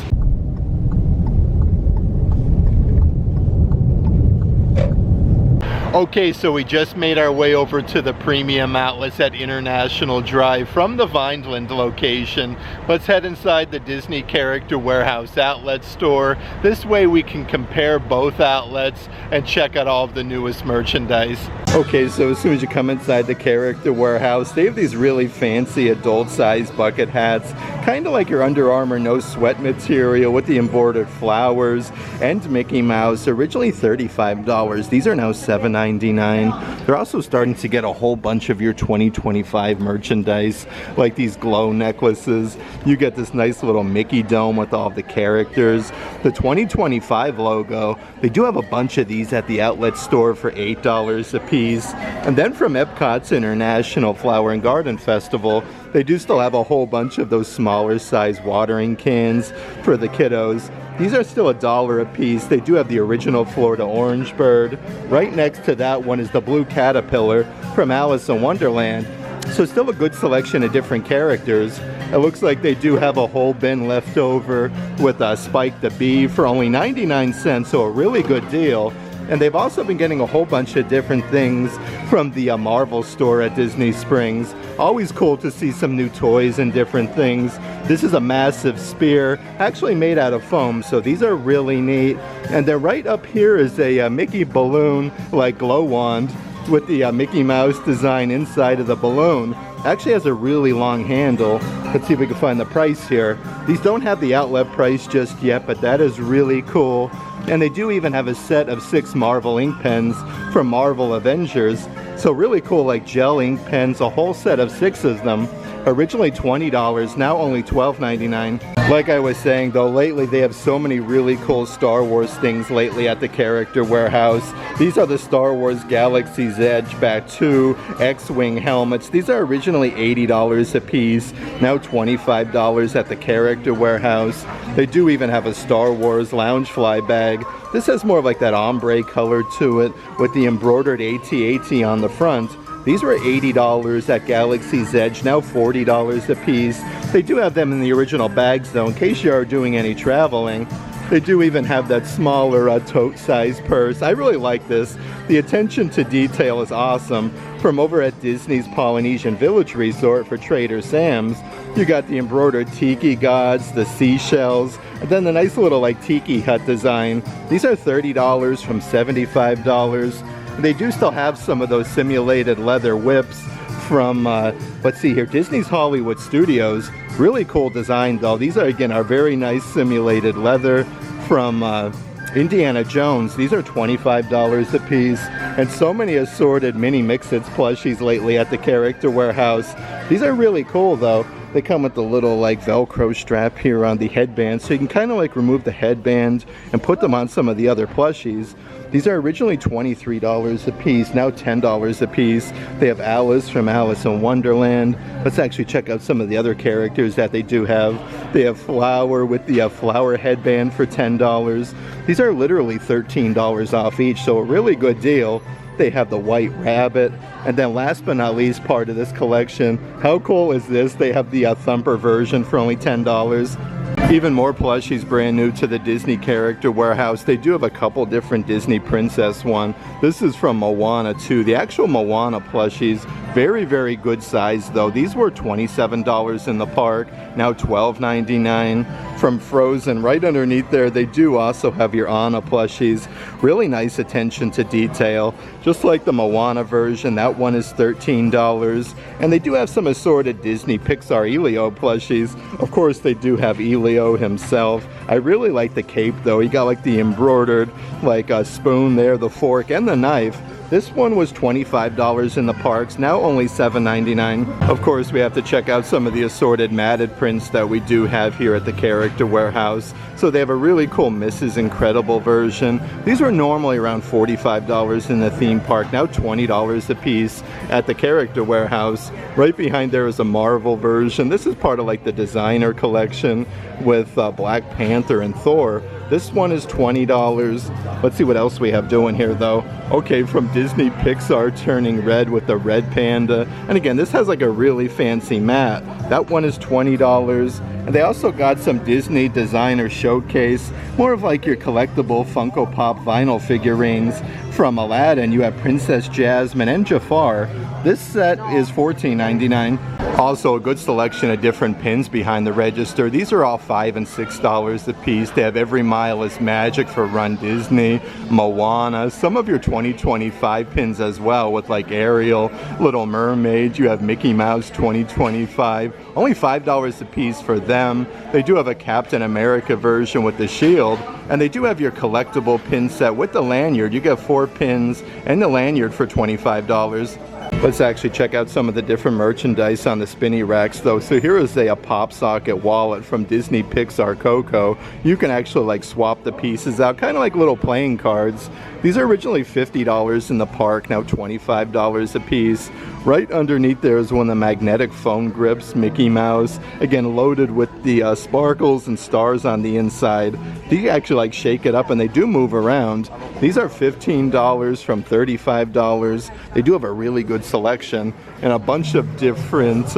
Okay, so we just made our way over to the premium outlets at International Drive from the Vineland location. Let's head inside the Disney Character Warehouse outlet store. This way we can compare both outlets and check out all of the newest merchandise. Okay, so as soon as you come inside the Character Warehouse, they have these really fancy adult-sized bucket hats, kind of like your Under Armour no sweat material with the embroidered flowers and Mickey Mouse. Originally $35. These are now $7.99. They're also starting to get a whole bunch of your 2025 merchandise, like these glow necklaces. You get this nice little Mickey dome with all of the characters. The 2025 logo, they do have a bunch of these at the outlet store for $8 a piece. And then from Epcot's International Flower and Garden Festival, they do still have a whole bunch of those smaller size watering cans for the kiddos. These are still $1 a piece. They do have the original Florida Orange Bird. Right next to that one is the Blue Caterpillar from Alice in Wonderland. So still a good selection of different characters. It looks like they do have a whole bin left over with Spike the Bee for only 99 cents, so a really good deal. And they've also been getting a whole bunch of different things from the Marvel store at Disney Springs. Always cool to see some new toys and different things. This is a massive spear, actually made out of foam, so these are really neat. And then right up here is a Mickey balloon, like glow wand, with the Mickey Mouse design inside of the balloon. Actually has a really long handle. Let's see if we can find the price here. These don't have the outlet price just yet, but that is really cool. And they do even have a set of 6 Marvel ink pens from Marvel Avengers. So really cool, like gel ink pens, a whole set of 6 of them. Originally $20, now only $12.99. Like I was saying though, lately they have so many really cool Star Wars things lately at the Character Warehouse. These are the Star Wars Galaxy's Edge Batuu X-Wing helmets. These are originally $80 a piece, now $25 at the Character Warehouse. They do even have a Star Wars Loungefly bag. This has more of like that ombre color to it with the embroidered AT-AT on the front. These were $80 at Galaxy's Edge, now $40 a piece. They do have them in the original bags though, in case you are doing any traveling. They do even have that smaller tote size purse. I really like this. The attention to detail is awesome. From over at Disney's Polynesian Village Resort for Trader Sam's, you got the embroidered tiki gods, the seashells, and then the nice little like tiki hut design. These are $30 from $75. They do still have some of those simulated leather whips from, let's see here, Disney's Hollywood Studios. Really cool design though. These are, again, are very nice simulated leather from Indiana Jones. These are $25 a piece. And so many assorted mini Mix-Its plushies lately at the Character Warehouse. These are really cool though. They come with the little like Velcro strap here on the headband, so you can kind of like remove the headband and put them on some of the other plushies. These are originally $23 a piece, now $10 a piece. They have Alice from Alice in Wonderland. Let's actually check out some of the other characters that they do have. They have Flower with the flower headband for $10. These are literally $13 off each, so a really good deal. They have the White Rabbit. And then last but not least part of this collection, how cool is this? They have the Thumper version for only $10. Even more plushies brand new to the Disney Character Warehouse. They do have a couple different Disney Princess one. This is from Moana 2. The actual Moana plushies, very, very good size though. These were $27 in the park, now $12.99. From Frozen, right underneath there, they do also have your Anna plushies. Really nice attention to detail. Just like the Moana version, that one is $13. And they do have some assorted Disney Pixar Elio plushies. Of course, they do have Elio himself. I really like the cape though. He got like the embroidered like a spoon there, the fork, and the knife. This one was $25 in the parks, now only $7.99. Of course, we have to check out some of the assorted matted prints that we do have here at the Character Warehouse. So they have a really cool Mrs. Incredible version. These were normally around $45 in the theme park, now $20 a piece at the Character Warehouse. Right behind there is a Marvel version. This is part of like the designer collection with Black Panther and Thor. This one is $20. Let's see what else we have doing here though. Okay, from Disney Pixar Turning Red with the red panda. And again, this has like a really fancy mat. That one is $20. And they also got some Disney Designer Showcase, more of like your collectible Funko Pop vinyl figurines. From Aladdin, you have Princess Jasmine and Jafar. This set is $14.99. Also a good selection of different pins behind the register. These are all $5 and $6 a piece. They have Every Mile is Magic for Run Disney, Moana, some of your 2025 pins as well with like Ariel, Little Mermaid. You have Mickey Mouse 2025. Only $5 a piece for them. They do have a Captain America version with the shield, and they do have your collectible pin set with the lanyard. You get 4 pins and the lanyard for $25. Let's actually check out some of the different merchandise on the spinny racks though. So here is a pop socket wallet from Disney Pixar Coco. You can actually like swap the pieces out, kind of like little playing cards. These are originally $50 in the park, now $25 a piece. Right underneath there is one of the magnetic phone grips, Mickey Mouse. Again, loaded with the sparkles and stars on the inside. You actually like shake it up and they do move around. These are $15 from $35. They do have a really good selection and a bunch of different,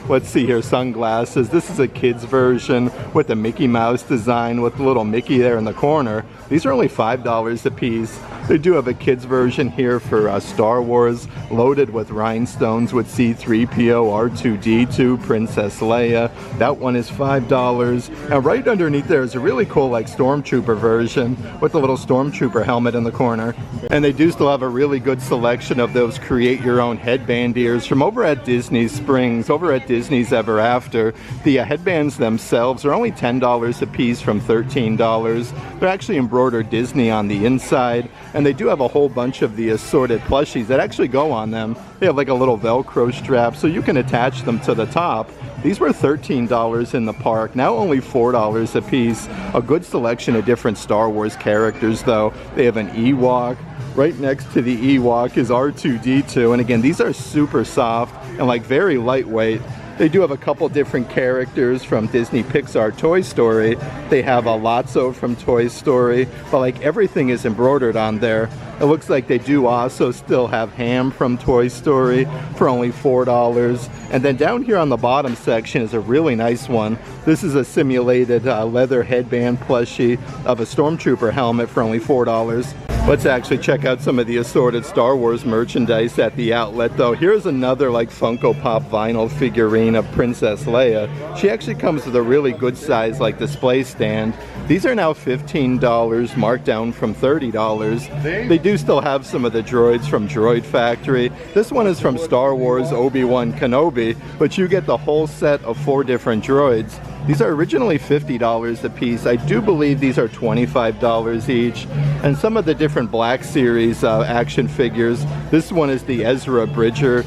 let's see here, sunglasses. This is a kid's version with the Mickey Mouse design with the little Mickey there in the corner. These are only $5 a piece. They do have a kids version here for Star Wars, loaded with rhinestones with C-3PO, R2-D2, Princess Leia. That one is $5. And right underneath there is a really cool like Stormtrooper version with a little Stormtrooper helmet in the corner. And they do still have a really good selection of those create your own headband ears from over at Disney Springs, over at Disney's Ever After. The headbands themselves are only $10 a piece from $13. They're actually embroidered Disney on the inside. And they do have a whole bunch of the assorted plushies that actually go on them. They have like a little Velcro strap so you can attach them to the top. These were $13 in the park, now only $4 a piece. A good selection of different Star Wars characters though. They have an Ewok. Right next to the Ewok is R2-D2. And again, these are super soft and like very lightweight. They do have a couple different characters from Disney Pixar Toy Story. They have a Lotso from Toy Story, but like everything is embroidered on there. It looks like they do also still have Ham from Toy Story for only $4. And then down here on the bottom section is a really nice one. This is a simulated leather headband plushie of a Stormtrooper helmet for only $4. Let's actually check out some of the assorted Star Wars merchandise at the outlet though. Here's another like Funko Pop vinyl figurine of Princess Leia. She actually comes with a really good size like display stand. These are now $15, marked down from $30. They do still have some of the droids from Droid Factory. This one is from Star Wars Obi-Wan Kenobi, but you get the whole set of 4 different droids. These are originally $50 a piece. I do believe these are $25 each. And some of the different Black Series action figures. This one is the Ezra Bridger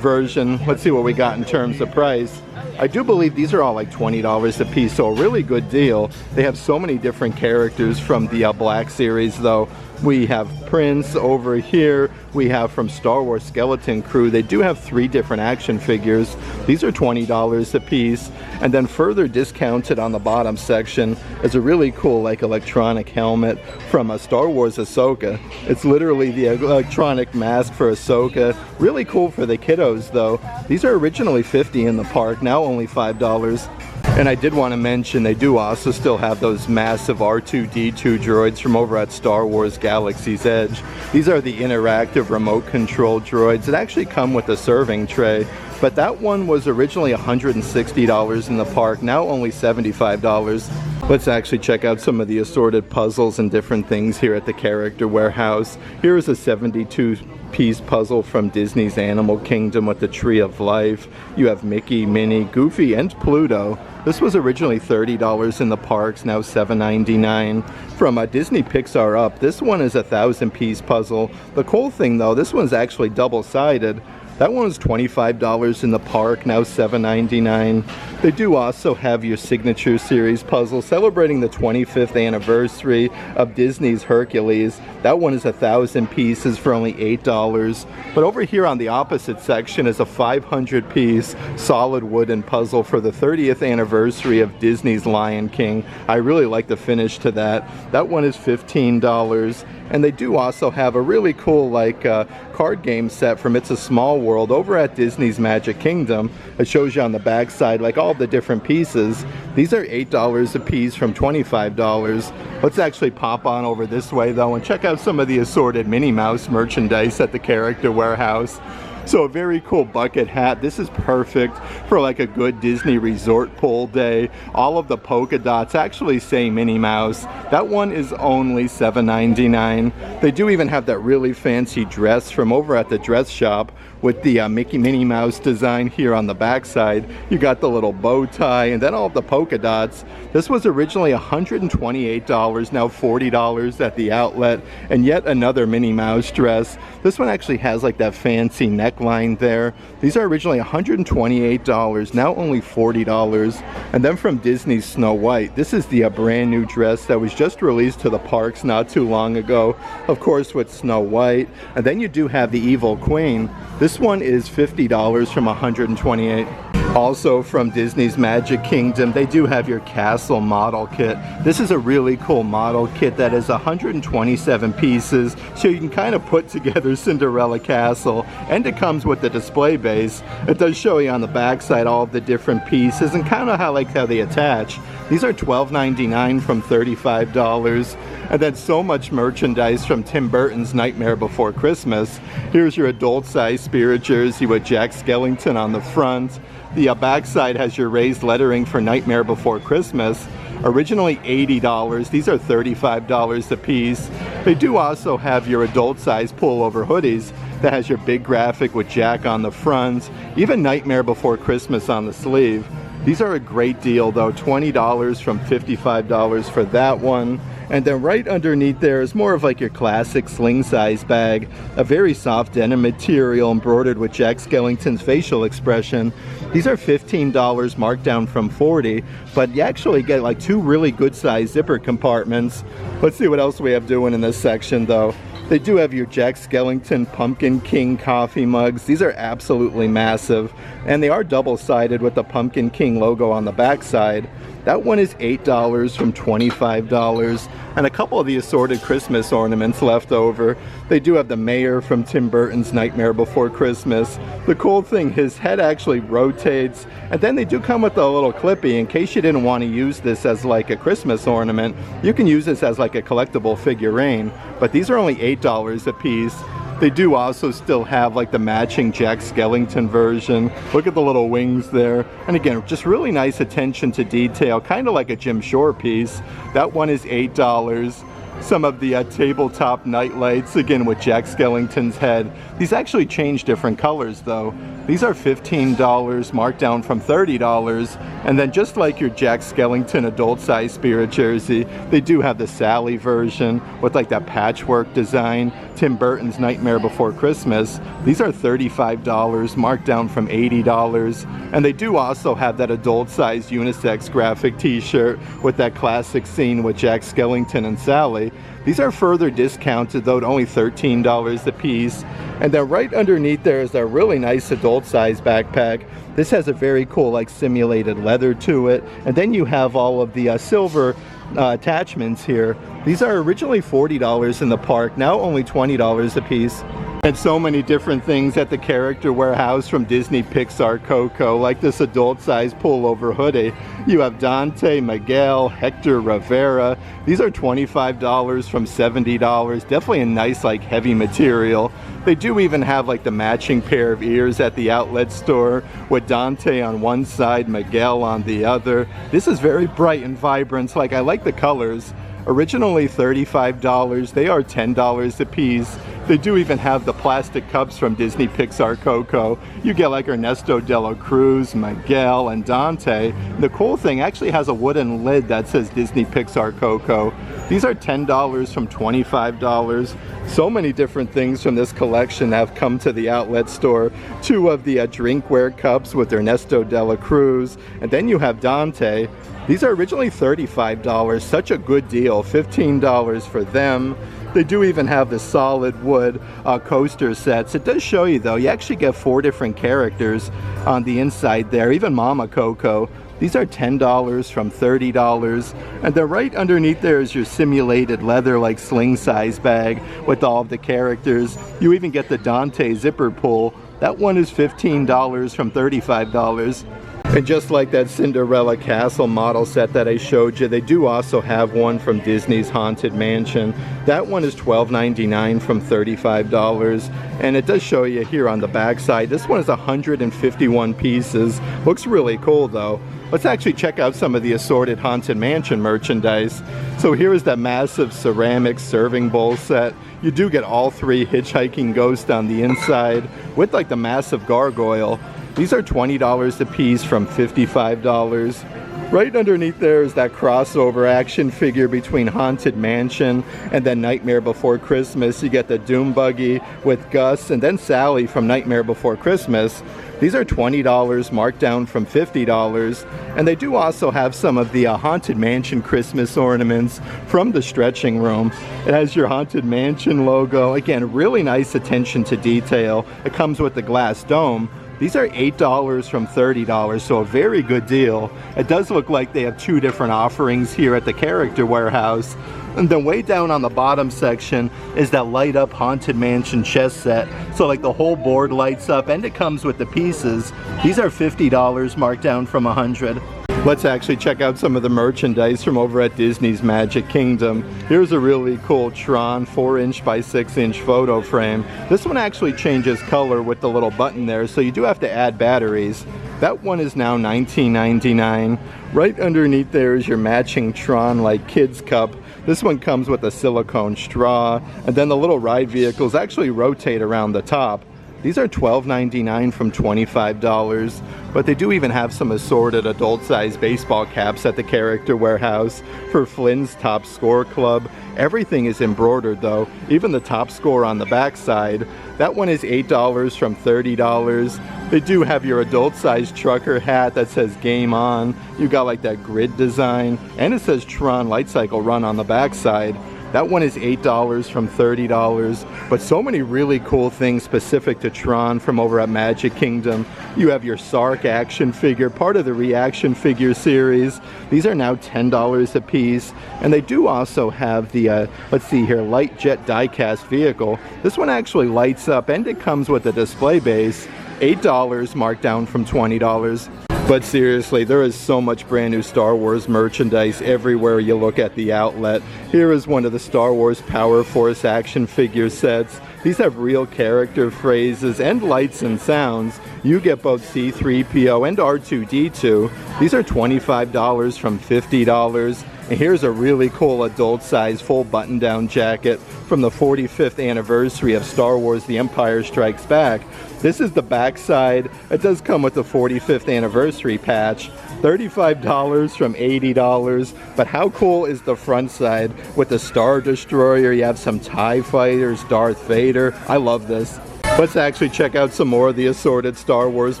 version. Let's see what we got in terms of price. I do believe these are all like $20 a piece, so a really good deal. They have so many different characters from the Black Series though. We have Prince over here. We have from Star Wars Skeleton Crew. They do have 3 different action figures. These are $20 a piece. And then further discounted on the bottom section is a really cool like electronic helmet from Star Wars Ahsoka. It's literally the electronic mask for Ahsoka. Really cool for the kiddos though. These are originally $50 in the park, now only $5. And I did want to mention they do also still have those massive R2-D2 droids from over at Star Wars Galaxy's Edge. These are the interactive remote control droids that actually come with a serving tray. But that one was originally $160 in the park, now only $75. Let's actually check out some of the assorted puzzles and different things here at the Character Warehouse. Here is a 72-piece puzzle from Disney's Animal Kingdom with the Tree of Life. You have Mickey, Minnie, Goofy, and Pluto. This was originally $30 in the parks, now $7.99. From Disney Pixar Up, this one is a 1,000-piece puzzle. The cool thing though, this one's actually double-sided. That one was $25 in the park, now $7.99. They do also have your Signature Series puzzle celebrating the 25th anniversary of Disney's Hercules. That one is 1,000 pieces for only $8. But over here on the opposite section is a 500-piece solid wooden puzzle for the 30th anniversary of Disney's Lion King. I really like the finish to that. That one is $15. And they do also have a really cool like card game set from It's a Small World over at Disney's Magic Kingdom. It shows you on the back side like all the different pieces. These are $8 a piece from $25. Let's actually pop on over this way though and check out some of the assorted Minnie Mouse merchandise at the Character Warehouse. So a very cool bucket hat. This is perfect for like a good Disney resort pool day. All of the polka dots actually say Minnie Mouse. That one is only $7.99. They do even have that really fancy dress from over at the dress shop with the Minnie Mouse design here on the back side. You got the little bow tie and then all of the polka dots. This was originally $128, now $40 at the outlet. And yet another Minnie Mouse dress. This one actually has like that fancy neckline there. These are originally $128, now only $40. And then from Disney's Snow White, this is the brand new dress that was just released to the parks not too long ago. Of course with Snow White. And then you do have the Evil Queen. This one is $50 from $128. Also from Disney's Magic Kingdom, they do have your castle model kit. This is a really cool model kit that is 127 pieces, so you can kind of put together Cinderella Castle, and it comes with the display base. It does show you on the back side all of the different pieces and kind of how they attach. These are $12.99 from $35. And then so much merchandise from Tim Burton's Nightmare Before Christmas. Here's your adult-sized spirit jersey with Jack Skellington on the front. The backside has your raised lettering for Nightmare Before Christmas. Originally $80, these are $35 a piece. They do also have your adult-sized pullover hoodies that has your big graphic with Jack on the front, even Nightmare Before Christmas on the sleeve. These are a great deal though, $20 from $55 for that one. And then right underneath there is more of like your classic sling size bag, a very soft denim material embroidered with Jack Skellington's facial expression. These are $15 marked down from $40, but you actually get like two really good sized zipper compartments. Let's see what else we have doing in this section though. They do have your Jack Skellington Pumpkin King coffee mugs. These are absolutely massive, and they are double-sided with the Pumpkin King logo on the back side. That one is $8 from $25, and a couple of the assorted Christmas ornaments left over. They do have the mayor from Tim Burton's Nightmare Before Christmas. The cool thing, his head actually rotates, and then they do come with a little clippy in case you didn't want to use this as like a Christmas ornament. You can use this as like a collectible figurine, but these are only $8 a piece. They do also still have like the matching Jack Skellington version. Look at the little wings there. And again, just really nice attention to detail, kind of like a Jim Shore piece. That one is $8. Some of the tabletop night lights, again with Jack Skellington's head. These actually change different colors though. These are $15, marked down from $30. And then just like your Jack Skellington adult size spirit jersey, they do have the Sally version with like that patchwork design. Tim Burton's Nightmare Before Christmas. These are $35, marked down from $80. And they do also have that adult size unisex graphic t-shirt with that classic scene with Jack Skellington and Sally. These are further discounted though, to only $13 a piece. And then right underneath there is a really nice adult size backpack. This has a very cool like simulated leather to it. And then you have all of the silver attachments here. These are originally $40 in the park, now only $20 a piece. And so many different things at the character warehouse from Disney Pixar Coco, like this adult-sized pullover hoodie. You have Dante, Miguel, Hector Rivera. These are $25 from $70. Definitely a nice, like, heavy material. They do even have like the matching pair of ears at the outlet store with Dante on one side, Miguel on the other. This is very bright and vibrant. Like, I like the colors. Originally $35, they are $10 a piece. They do even have the plastic cups from Disney Pixar Coco. You get like Ernesto de la Cruz, Miguel, and Dante. The cool thing actually has a wooden lid that says Disney Pixar Coco. These are $10 from $25. So many different things from this collection have come to the outlet store. Two of the drinkware cups with Ernesto de la Cruz, and then you have Dante. These are originally $35, such a good deal, $15 for them. They do even have the solid wood coaster sets. It does show you though, you actually get 4 different characters on the inside there, even Mama Coco. These are $10 from $30. And then right underneath there is your simulated leather like sling size bag with all of the characters. You even get the Dante zipper pull. That one is $15 from $35. And just like that Cinderella Castle model set that I showed you, they do also have one from Disney's Haunted Mansion. That one is $12.99 from $35. And it does show you here on the back side. This one is 151 pieces. Looks really cool though. Let's actually check out some of the assorted Haunted Mansion merchandise. So here is that massive ceramic serving bowl set. You do get all 3 hitchhiking ghosts on the inside with like the massive gargoyle. These are $20 a piece from $55. Right underneath there is that crossover action figure between Haunted Mansion and then Nightmare Before Christmas. You get the Doom Buggy with Gus and then Sally from Nightmare Before Christmas. These are $20 marked down from $50. And they do also have some of the Haunted Mansion Christmas ornaments from the stretching room. It has your Haunted Mansion logo. Again, really nice attention to detail. It comes with the glass dome. These are $8 from $30, so a very good deal. It does look like they have 2 different offerings here at the character warehouse. And then way down on the bottom section is that light up Haunted Mansion chess set. So like the whole board lights up and it comes with the pieces. These are $50 marked down from $100. Let's actually check out some of the merchandise from over at Disney's Magic Kingdom. Here's a really cool Tron 4" by 6" photo frame. This one actually changes color with the little button there, so you do have to add batteries. That one is now $19.99. Right underneath there is your matching Tron like kids cup. This one comes with a silicone straw, and then the little ride vehicles actually rotate around the top. These are $12.99 from $25, but they do even have some assorted adult-sized baseball caps at the Character Warehouse for Flynn's Top Score Club. Everything is embroidered though, even the top score on the back side. That one is $8 from $30. They do have your adult-sized trucker hat that says Game On. You got like that grid design, and it says Tron Light Cycle Run on the back side. That one is $8 from $30, but so many really cool things specific to Tron from over at Magic Kingdom. You have your Sark action figure, part of the Reaction figure series. These are now $10 a piece, and they do also have the, let's see here, Light Jet diecast vehicle. This one actually lights up, and it comes with a display base. $8 marked down from $20. But seriously, there is so much brand new Star Wars merchandise everywhere you look at the outlet. Here is one of the Star Wars Power Force action figure sets. These have real character phrases and lights and sounds. You get both C-3PO and R2-D2. These are $25 from $50. And here's a really cool adult-sized full button-down jacket from the 45th anniversary of Star Wars The Empire Strikes Back. This is the back side. It does come with the 45th anniversary patch. $35 from $80. But how cool is the front side with the Star Destroyer? You have some TIE fighters, Darth Vader. I love this. Let's actually check out some more of the assorted Star Wars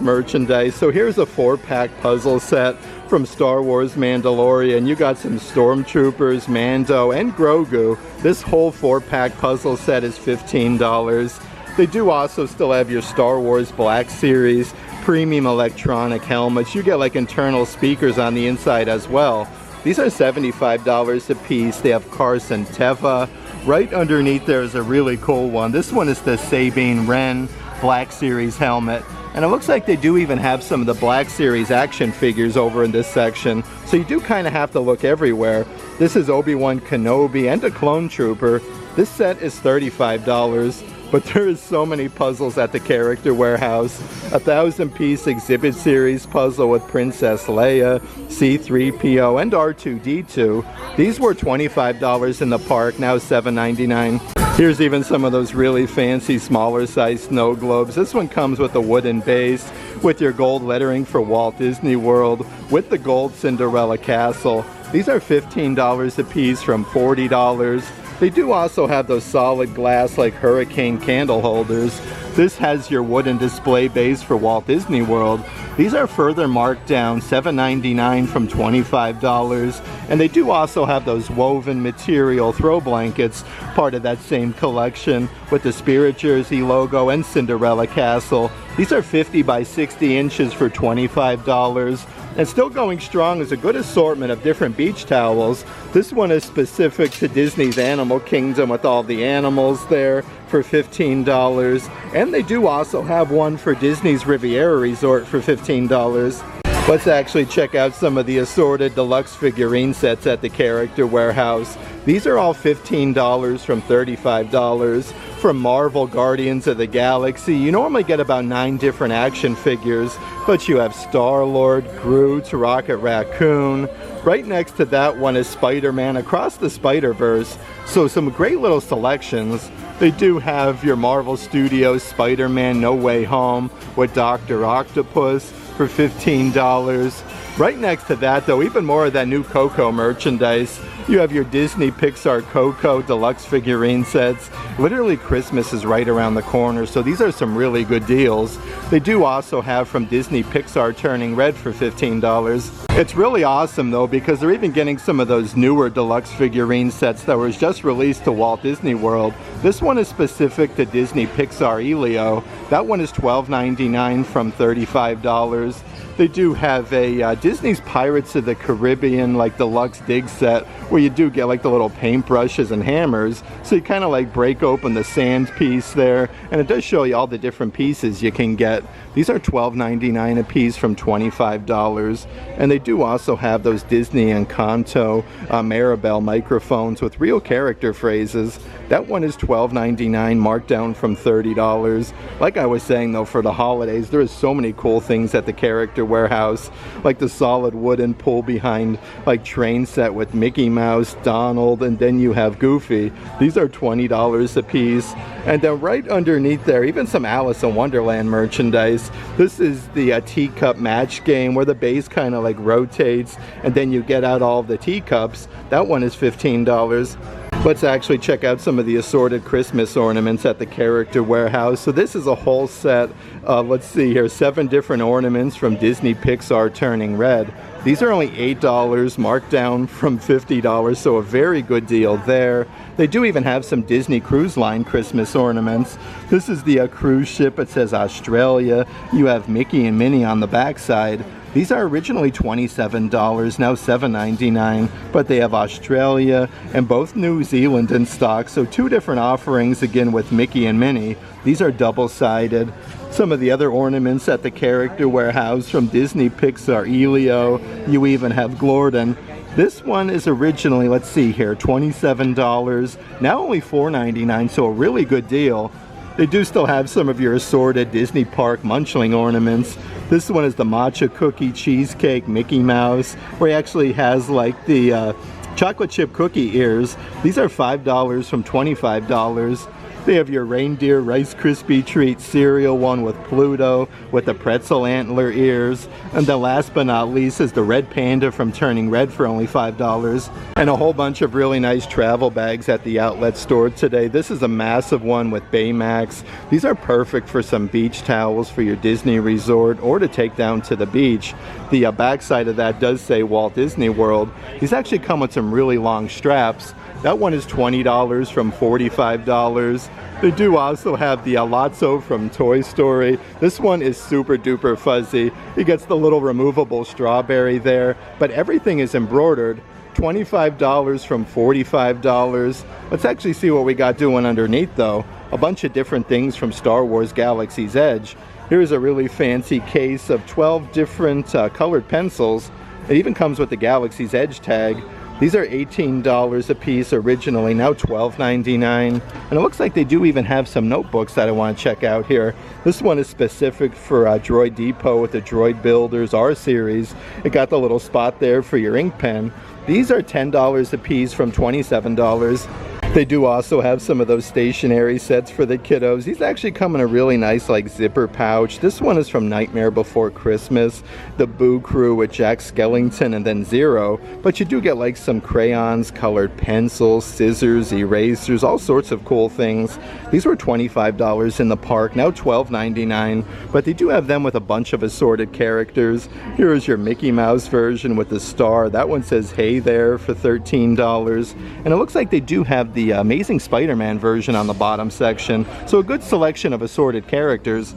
merchandise. So here's a 4-pack puzzle set from Star Wars Mandalorian. You got some Stormtroopers, Mando, and Grogu. This whole 4-pack puzzle set is $15. They do also still have your Star Wars Black Series premium electronic helmets. You get like internal speakers on the inside as well. These are $75 a piece. They have Carson Teva. Right underneath there is a really cool one. This one is the Sabine Wren Black Series helmet. And it looks like they do even have some of the Black Series action figures over in this section. So you do kind of have to look everywhere. This is Obi-Wan Kenobi and a Clone Trooper. This set is $35. But there is so many puzzles at the Character Warehouse. 1,000-piece exhibit series puzzle with Princess Leia, C-3PO, and R2-D2. These were $25 in the park, now $7.99. Here's even some of those really fancy smaller size snow globes. This one comes with a wooden base with your gold lettering for Walt Disney World with the gold Cinderella Castle. These are $15 a piece from $40. They do also have those solid glass like hurricane candle holders. This has your wooden display base for Walt Disney World. These are further marked down, $7.99 from $25. And they do also have those woven material throw blankets, part of that same collection with the Spirit Jersey logo and Cinderella Castle. These are 50 by 60 inches for $25. And still going strong is a good assortment of different beach towels. This one is specific to Disney's Animal Kingdom with all the animals there for $15. And they do also have one for Disney's Riviera Resort for $15. Let's actually check out some of the assorted deluxe figurine sets at the Character Warehouse. These are all $15 from $35. From Marvel Guardians of the Galaxy, you normally get about 9 different action figures, but you have Star-Lord, Groot, Rocket Raccoon. Right next to that one is Spider-Man Across the Spider-Verse. So some great little selections. They do have your Marvel Studios Spider-Man No Way Home with Dr. Octopus for $15. Right next to that though, even more of that new Coco merchandise. You have your Disney Pixar Coco deluxe figurine sets. Literally Christmas is right around the corner, so these are some really good deals. They do also have from Disney Pixar Turning Red for $15. It's really awesome though, because they're even getting some of those newer deluxe figurine sets that was just released to Walt Disney World. This one is specific to Disney Pixar Elio. That one is $12.99 from $35. $15. They do have a Disney's Pirates of the Caribbean like deluxe dig set where you do get like the little paintbrushes and hammers, so you kind of like break open the sand piece there, and it does show you all the different pieces you can get. These are $12.99 a piece from $25, and they do also have those Disney Encanto Maribel microphones with real character phrases. That one is $12.99, marked down from $30. Like I was saying though, for the holidays, there is so many cool things at the Character Warehouse, like the solid wooden pull behind like train set with Mickey Mouse, Donald, and then you have Goofy. These are $20 a piece. And then right underneath there, even some Alice in Wonderland merchandise. This is the teacup match game where the base kind of like rotates and then you get out all the teacups. That one is $15. Let's actually check out some of the assorted Christmas ornaments at the Character Warehouse. So this is a whole set of, let's see here, 7 different ornaments from Disney Pixar Turning Red. These are only $8, marked down from $50, so a very good deal there. They do even have some Disney Cruise Line Christmas ornaments. This is the cruise ship. It says Australia. You have Mickey and Minnie on the backside. These are originally $27, now $7.99, but they have Australia and both New Zealand in stock, so 2 different offerings again with Mickey and Minnie. These are double-sided. Some of the other ornaments at the Character Warehouse from Disney Pixar Elio. You even have Gordon. This one is originally, let's see here, $27, now only $4.99, so a really good deal. They do still have some of your assorted Disney Park Munchling ornaments. This one is the matcha cookie cheesecake Mickey Mouse, where he actually has like the chocolate chip cookie ears. These are $5 from $25. They have your reindeer Rice Krispie treat cereal one with Pluto with the pretzel antler ears. And then last but not least is the red panda from Turning Red for only $5. And a whole bunch of really nice travel bags at the outlet store today. This is a massive one with Baymax. These are perfect for some beach towels for your Disney resort or to take down to the beach. The backside of that does say Walt Disney World. These actually come with some really long straps. That one is $20 from $45. They do also have the Lotso from Toy Story. This one is super duper fuzzy. He gets the little removable strawberry there, but everything is embroidered. $25 from $45. Let's actually see what we got doing underneath though. A bunch of different things from Star Wars Galaxy's Edge. Here's a really fancy case of 12 different colored pencils. It even comes with the Galaxy's Edge tag. These are $18 a piece originally, now $12.99. And it looks like they do even have some notebooks that I want to check out here. This one is specific for Droid Depot with the Droid Builders R series. It got the little spot there for your ink pen. These are $10 a piece from $27. They do also have some of those stationery sets for the kiddos. These actually come in a really nice like zipper pouch. This one is from Nightmare Before Christmas, the Boo Crew with Jack Skellington and then Zero. But you do get like some crayons, colored pencils, scissors, erasers, all sorts of cool things. These were $25 in the park, now $12.99. But they do have them with a bunch of assorted characters. Here is your Mickey Mouse version with the star. That one says Hey There for $13. And it looks like they do have the Amazing Spider-Man version on the bottom section, so a good selection of assorted characters.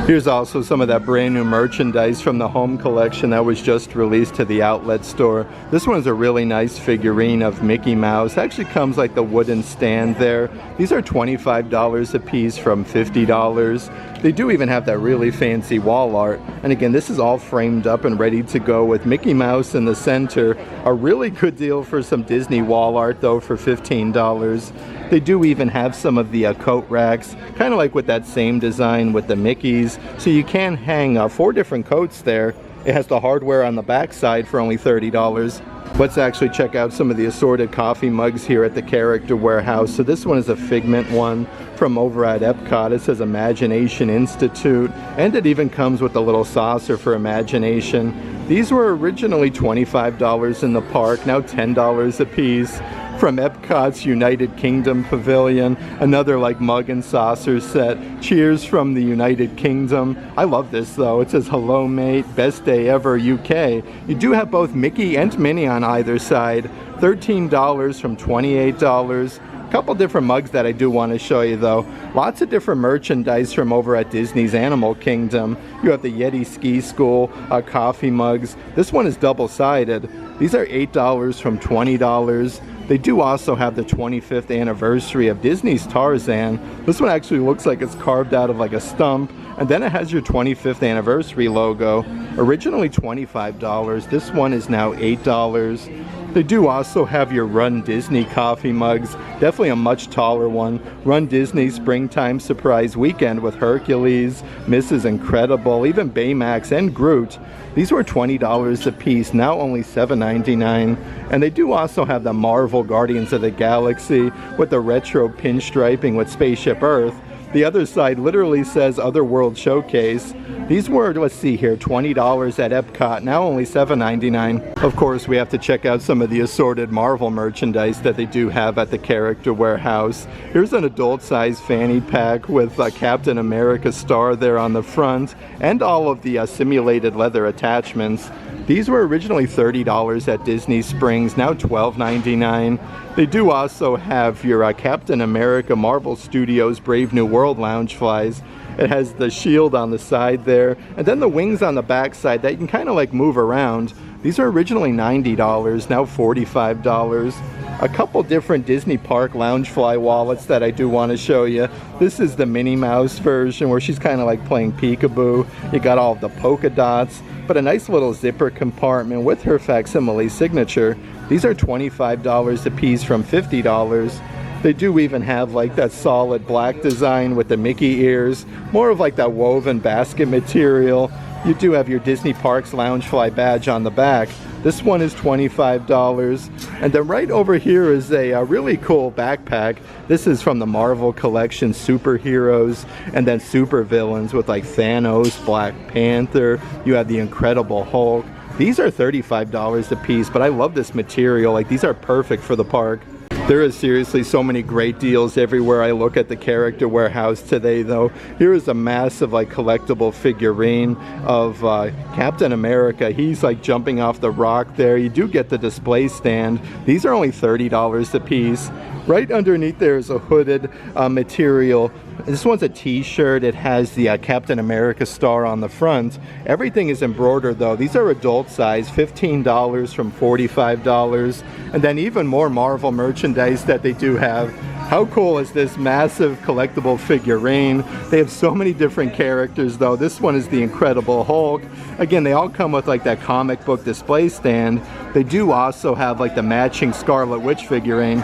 Here's also some of that brand new merchandise from the home collection that was just released to the outlet store. This one's a really nice figurine of Mickey Mouse. It actually comes like the wooden stand there. These are $25 a piece from $50. They do even have that really fancy wall art. And again, this is all framed up and ready to go with Mickey Mouse in the center. A really good deal for some Disney wall art though for $15. They do even have some of the coat racks, kind of like with that same design with the Mickeys. So you can hang 4 different coats there. It has the hardware on the back side for only $30. Let's actually check out some of the assorted coffee mugs here at the Character Warehouse. So this one is a Figment one from over at Epcot. It says Imagination Institute, and it even comes with a little saucer for imagination. These were originally $25 in the park, now $10 a piece. From Epcot's United Kingdom Pavilion, another like mug and saucer set. Cheers from the United Kingdom. I love this though. It says hello mate, best day ever UK. You do have both Mickey and Minnie on either side. $13 from $28. Couple different mugs that I do want to show you though. Lots of different merchandise from over at Disney's Animal Kingdom. You have the Yeti Ski School coffee mugs. This one is double-sided. These are $8 from $20. They do also have the 25th anniversary of Disney's Tarzan. This one actually looks like it's carved out of like a stump. And then it has your 25th anniversary logo. Originally $25. This one is now $8. They do also have your Run Disney coffee mugs. Definitely a much taller one. Run Disney Springtime Surprise Weekend with Hercules, Mrs. Incredible, even Baymax and Groot. These were $20 a piece, now only $7.99. And they do also have the Marvel Guardians of the Galaxy with the retro pinstriping with Spaceship Earth. The other side literally says Otherworld Showcase. These were, let's see here, $20 at Epcot, now only $7.99. Of course, we have to check out some of the assorted Marvel merchandise that they do have at the Character Warehouse. Here's an adult-sized fanny pack with Captain America star there on the front, and all of the simulated leather attachments. These were originally $30 at Disney Springs, now $12.99. They do also have your Captain America Marvel Studios Brave New World Loungeflies. It has the shield on the side there, and then the wings on the back side that you can kind of like move around. These are originally $90, now $45. A couple different Disney Park Loungefly wallets that I do want to show you. This is the Minnie Mouse version where she's kind of like playing peekaboo. You got all of the polka dots, but a nice little zipper compartment with her facsimile signature. These are $25 a piece from $50. They do even have like that solid black design with the Mickey ears, more of like that woven basket material. You do have your Disney Parks Loungefly badge on the back. This one is $25. And then right over here is a really cool backpack. This is from the Marvel collection, superheroes and then supervillains with like Thanos, Black Panther. You have the Incredible Hulk. These are $35 a piece, but I love this material. Like, these are perfect for the park. There is seriously so many great deals everywhere I look at the Character Warehouse today though. Here is a massive like collectible figurine of Captain America. He's like jumping off the rock there. You do get the display stand. These are only $30 a piece. Right underneath there is a hooded material. This one's a t-shirt. It has the Captain America star on the front. Everything is embroidered though. These are adult size, $15 from $45. And then even more Marvel merchandise that they do have. How cool is this massive collectible figurine? They have so many different characters though. This one is the Incredible Hulk. Again, they all come with like that comic book display stand. They do also have like the matching Scarlet Witch figurine.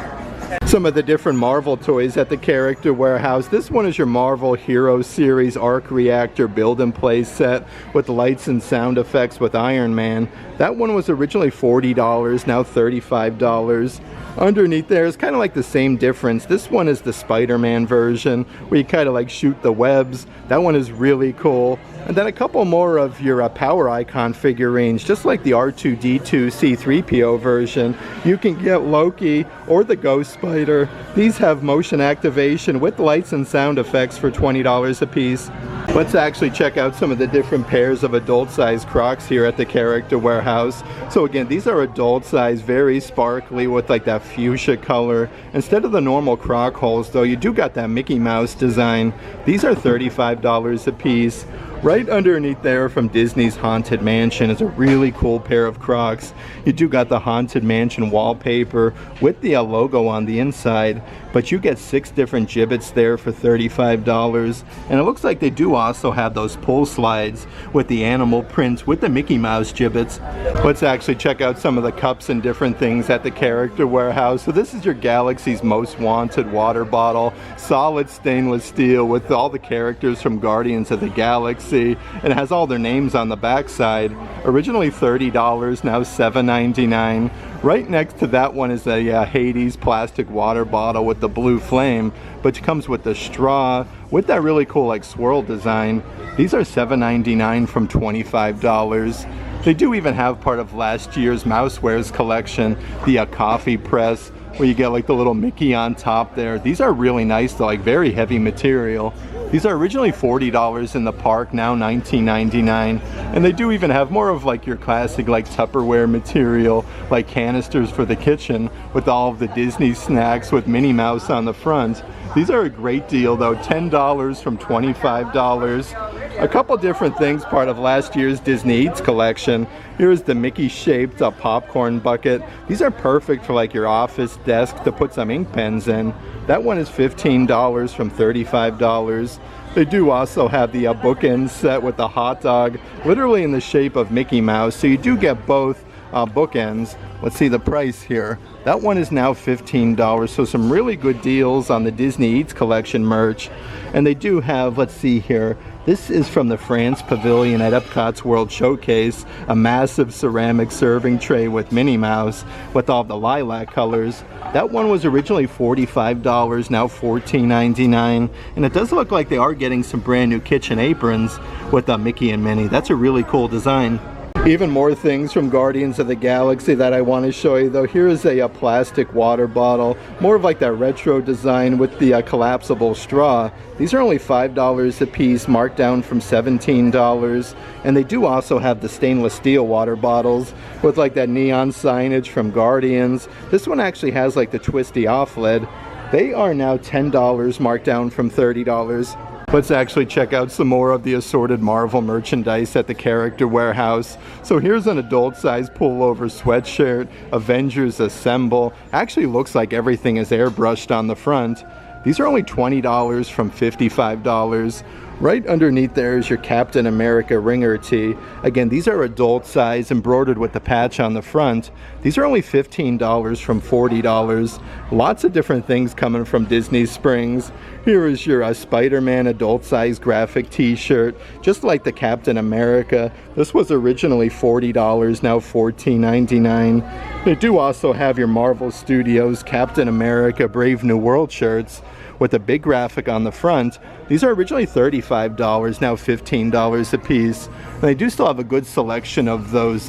Some of the different Marvel toys at the Character Warehouse. This one is your Marvel Hero Series Arc Reactor Build and Play set with lights and sound effects with Iron Man. That one was originally $40, now $35. Underneath there is kind of like the same difference. This one is the Spider-Man version where you kind of like shoot the webs. That one is really cool. And then a couple more of your Power Icon figurines, just like the R2-D2 C-3PO version. You can get Loki or the Ghost Spider. These have motion activation with lights and sound effects for $20 a piece. Let's actually check out some of the different pairs of adult-sized Crocs here at the Character Warehouse. So again, these are adult-sized, very sparkly with like that fuchsia color. Instead of the normal Croc holes though, you do got that Mickey Mouse design. These are $35 a piece. Right underneath there from Disney's Haunted Mansion is a really cool pair of Crocs. You do got the Haunted Mansion wallpaper with the logo on the inside, but you get 6 different gibbets there for $35. And it looks like they do also have those pull slides with the animal prints with the Mickey Mouse gibbets. Let's actually check out some of the cups and different things at the Character Warehouse. So this is your Galaxy's Most Wanted water bottle, solid stainless steel with all the characters from Guardians of the Galaxy. And it has all their names on the back side. Originally $30, now $7.99. Right next to that one is a Hades plastic water bottle with the blue flame, but it comes with the straw with that really cool like swirl design. These are $7.99 from $25. They do even have part of last year's Mousewares collection, the coffee press, where you get like the little Mickey on top there. These are really nice though, like very heavy material. These are originally $40 in the park, now $19.99. And they do even have more of like your classic like Tupperware material, like canisters for the kitchen with all of the Disney snacks with Minnie Mouse on the front. These are a great deal though, $10 from $25. A couple different things, part of last year's Disney Eats collection. Here's the Mickey shaped popcorn bucket. These are perfect for like your office desk to put some ink pens in. That one is $15 from $35. They do also have the bookend set with the hot dog, literally in the shape of Mickey Mouse. So you do get both bookends. Let's see the price here. That one is now $15, so some really good deals on the Disney Eats collection merch. And they do have, let's see here, this is from the France Pavilion at Epcot's World Showcase, a massive ceramic serving tray with Minnie Mouse with all the lilac colors. That one was originally $45, now $14.99. And it does look like they are getting some brand new kitchen aprons with Mickey and Minnie. That's a really cool design. Even more things from Guardians of the Galaxy that I want to show you though. Here is a plastic water bottle, more of like that retro design with the collapsible straw. These are only $5 a piece, marked down from $17. And they do also have the stainless steel water bottles with like that neon signage from Guardians. This one actually has like the twisty off lid. They are now $10, marked down from $30. Let's actually check out some more of the assorted Marvel merchandise at the Character Warehouse. So here's an adult size pullover sweatshirt, Avengers Assemble. Actually looks like everything is airbrushed on the front. These are only $20 from $55. Right underneath there is your Captain America ringer tee. Again, these are adult size, embroidered with the patch on the front. These are only $15 from $40. Lots of different things coming from Disney Springs. Here is your Spider-Man adult size graphic t-shirt, just like the Captain America. This was originally $40, now $14.99. They do also have your Marvel Studios Captain America Brave New World shirts with a big graphic on the front. These are originally $35, now $15 a piece. And they do still have a good selection of those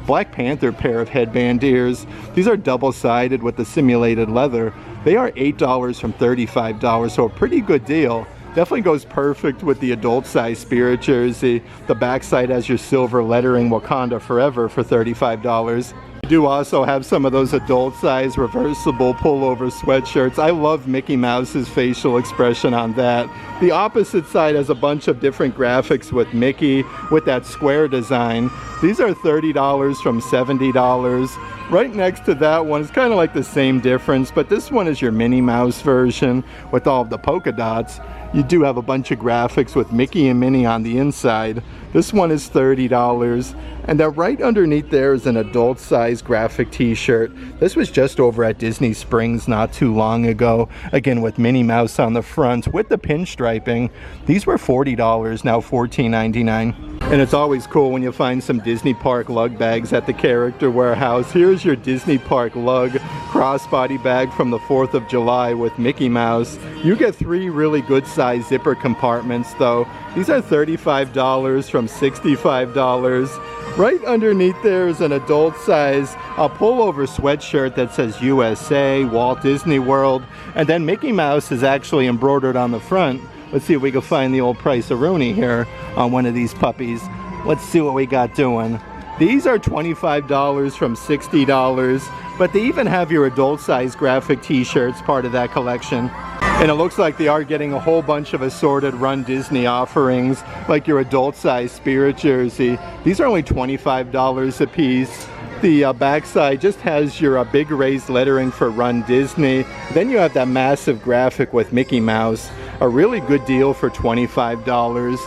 Black Panther pair of headband ears. These are double-sided with the simulated leather. They are $8 from $35, so a pretty good deal. Definitely goes perfect with the adult size Spirit jersey. The backside has your silver lettering Wakanda Forever for $35. We do also have some of those adult size reversible pullover sweatshirts. I love Mickey Mouse's facial expression on that. The opposite side has a bunch of different graphics with Mickey with that square design. These are $30 from $70. Right next to that one is kind of like the same difference, but this one is your Minnie Mouse version with all of the polka dots. You do have a bunch of graphics with Mickey and Minnie on the inside. This one is $30. And then right underneath there is an adult size graphic t-shirt. This was just over at Disney Springs not too long ago. Again, with Minnie Mouse on the front with the pinstriping. These were $40, now $14.99. And it's always cool when you find some Disney Park lug bags at the Character Warehouse. Here's your Disney Park lug crossbody bag from the 4th of July with Mickey Mouse. You get 3 really good size zipper compartments though. These are $35 from $65. Right underneath there is an adult size pullover sweatshirt that says USA, Walt Disney World, and then Mickey Mouse is actually embroidered on the front. Let's see if we can find the old price-a-rooney here on one of these puppies. Let's see what we got doing. These are $25 from $60, but they even have your adult size graphic t-shirts part of that collection. And it looks like they are getting a whole bunch of assorted Run Disney offerings, like your adult size Spirit jersey. These are only $25 a piece. The backside just has your big raised lettering for Run Disney. Then you have that massive graphic with Mickey Mouse. A really good deal for $25.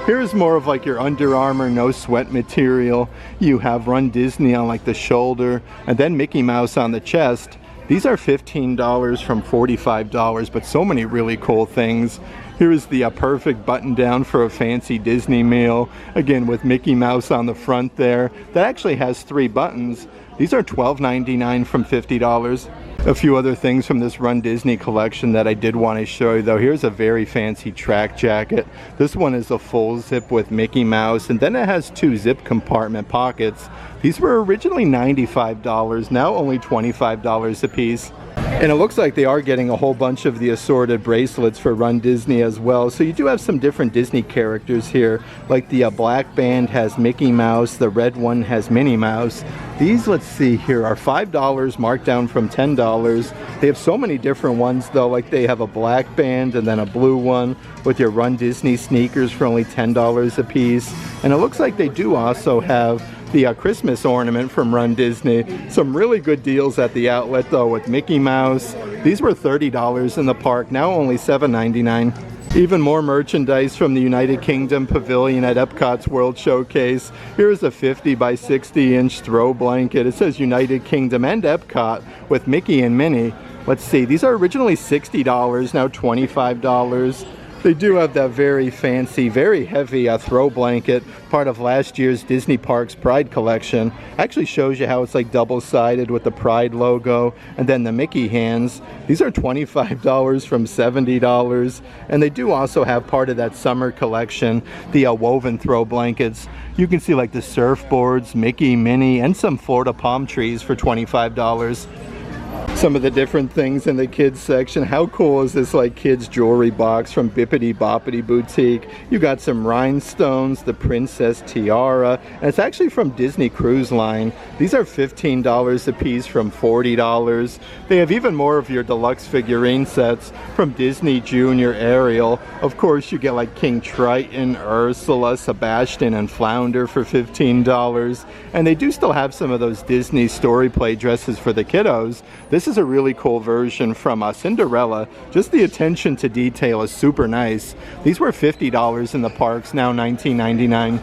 Here's more of like your Under Armour no sweat material. You have Run Disney on like the shoulder, and then Mickey Mouse on the chest. These are $15 from $45, but so many really cool things. Here's the perfect button down for a fancy Disney meal. Again, with Mickey Mouse on the front there. That actually has 3 buttons. These are $12.99 from $50. A few other things from this Run Disney collection that I did want to show you though. Here's a very fancy track jacket. This one is a full zip with Mickey Mouse, and then it has 2 zip compartment pockets. These were originally $95, now only $25 a piece. And it looks like they are getting a whole bunch of the assorted bracelets for Run Disney as well. So you do have some different Disney characters here. Like the black band has Mickey Mouse, the red one has Minnie Mouse. These, let's see here, are $5 marked down from $10. They have so many different ones though, like they have a black band and then a blue one with your Run Disney sneakers for only $10 a piece. And it looks like they do also have the Christmas ornament from Run Disney. Some really good deals at the outlet though with Mickey Mouse. These were $30 in the park, now only $7.99. Even more merchandise from the United Kingdom Pavilion at Epcot's World Showcase. Here's a 50 by 60 inch throw blanket. It says United Kingdom and Epcot with Mickey and Minnie. Let's see, these are originally $60, now $25. They do have that very fancy, very heavy throw blanket, part of last year's Disney Parks Pride collection. Actually shows you how it's like double-sided with the Pride logo and then the Mickey hands. These are $25 from $70. And they do also have part of that summer collection, the woven throw blankets. You can see like the surfboards, Mickey, Minnie, and some Florida palm trees for $25. Some of the different things in the kids section. How cool is this like kids jewelry box from Bippity Boppity Boutique? You got some rhinestones, the princess tiara, and it's actually from Disney Cruise Line. These are $15 a piece from $40. They have even more of your deluxe figurine sets from Disney Junior Ariel. Of course you get like King Triton, Ursula, Sebastian, and Flounder for $15. And they do still have some of those Disney story play dresses for the kiddos. This is a really cool version from Cinderella. Just the attention to detail is super nice. These were $50 in the parks, now $19.99.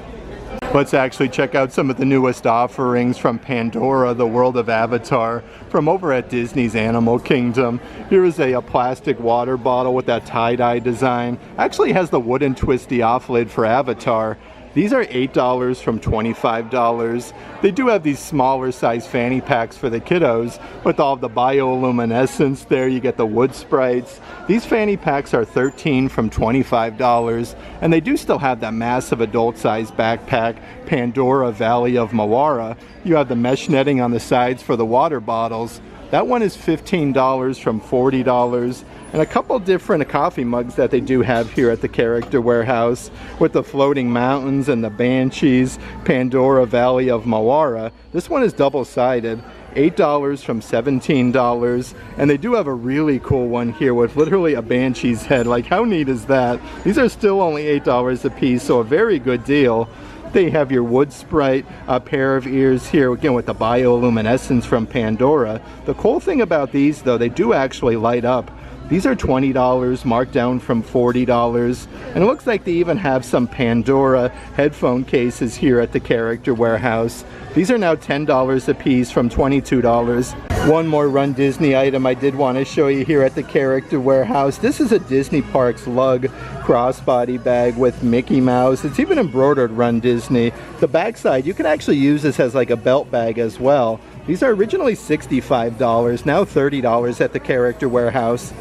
Let's actually check out some of the newest offerings from Pandora, the World of Avatar, from over at Disney's Animal Kingdom. Here is a plastic water bottle with that tie-dye design. Actually has the wooden twisty off lid for Avatar. These are $8 from $25. They do have these smaller size fanny packs for the kiddos with all of the bioluminescence there. You get the wood sprites. These fanny packs are $13 from $25. And they do still have that massive adult size backpack, Pandora Valley of Mawara. You have the mesh netting on the sides for the water bottles. That one is $15 from $40. And a couple different coffee mugs that they do have here at the Character Warehouse with the floating mountains and the Banshees, Pandora Valley of Mawara. This one is double-sided, $8 from $17. And they do have a really cool one here with literally a Banshee's head. Like, how neat is that? These are still only $8 a piece, so a very good deal. They have your wood sprite, a pair of ears here, again with the bioluminescence from Pandora. The cool thing about these though, they do actually light up. These are $20, marked down from $40. And it looks like they even have some Pandora headphone cases here at the Character Warehouse. These are now $10 a piece from $22. One more Run Disney item I did want to show you here at the Character Warehouse. This is a Disney Parks lug crossbody bag with Mickey Mouse. It's even embroidered Run Disney. The backside, you can actually use this as like a belt bag as well. These are originally $65, now $30 at the Character Warehouse.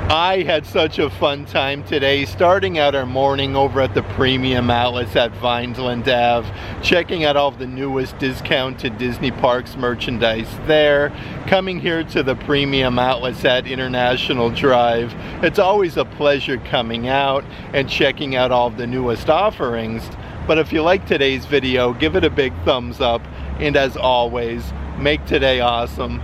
I had such a fun time today, starting out our morning over at the premium outlets at Vineland Ave, checking out all of the newest discounted Disney Parks merchandise there, coming here to the premium outlets at International Drive. It's always a pleasure coming out and checking out all of the newest offerings. But if you like today's video, give it a big thumbs up, and as always, make today awesome.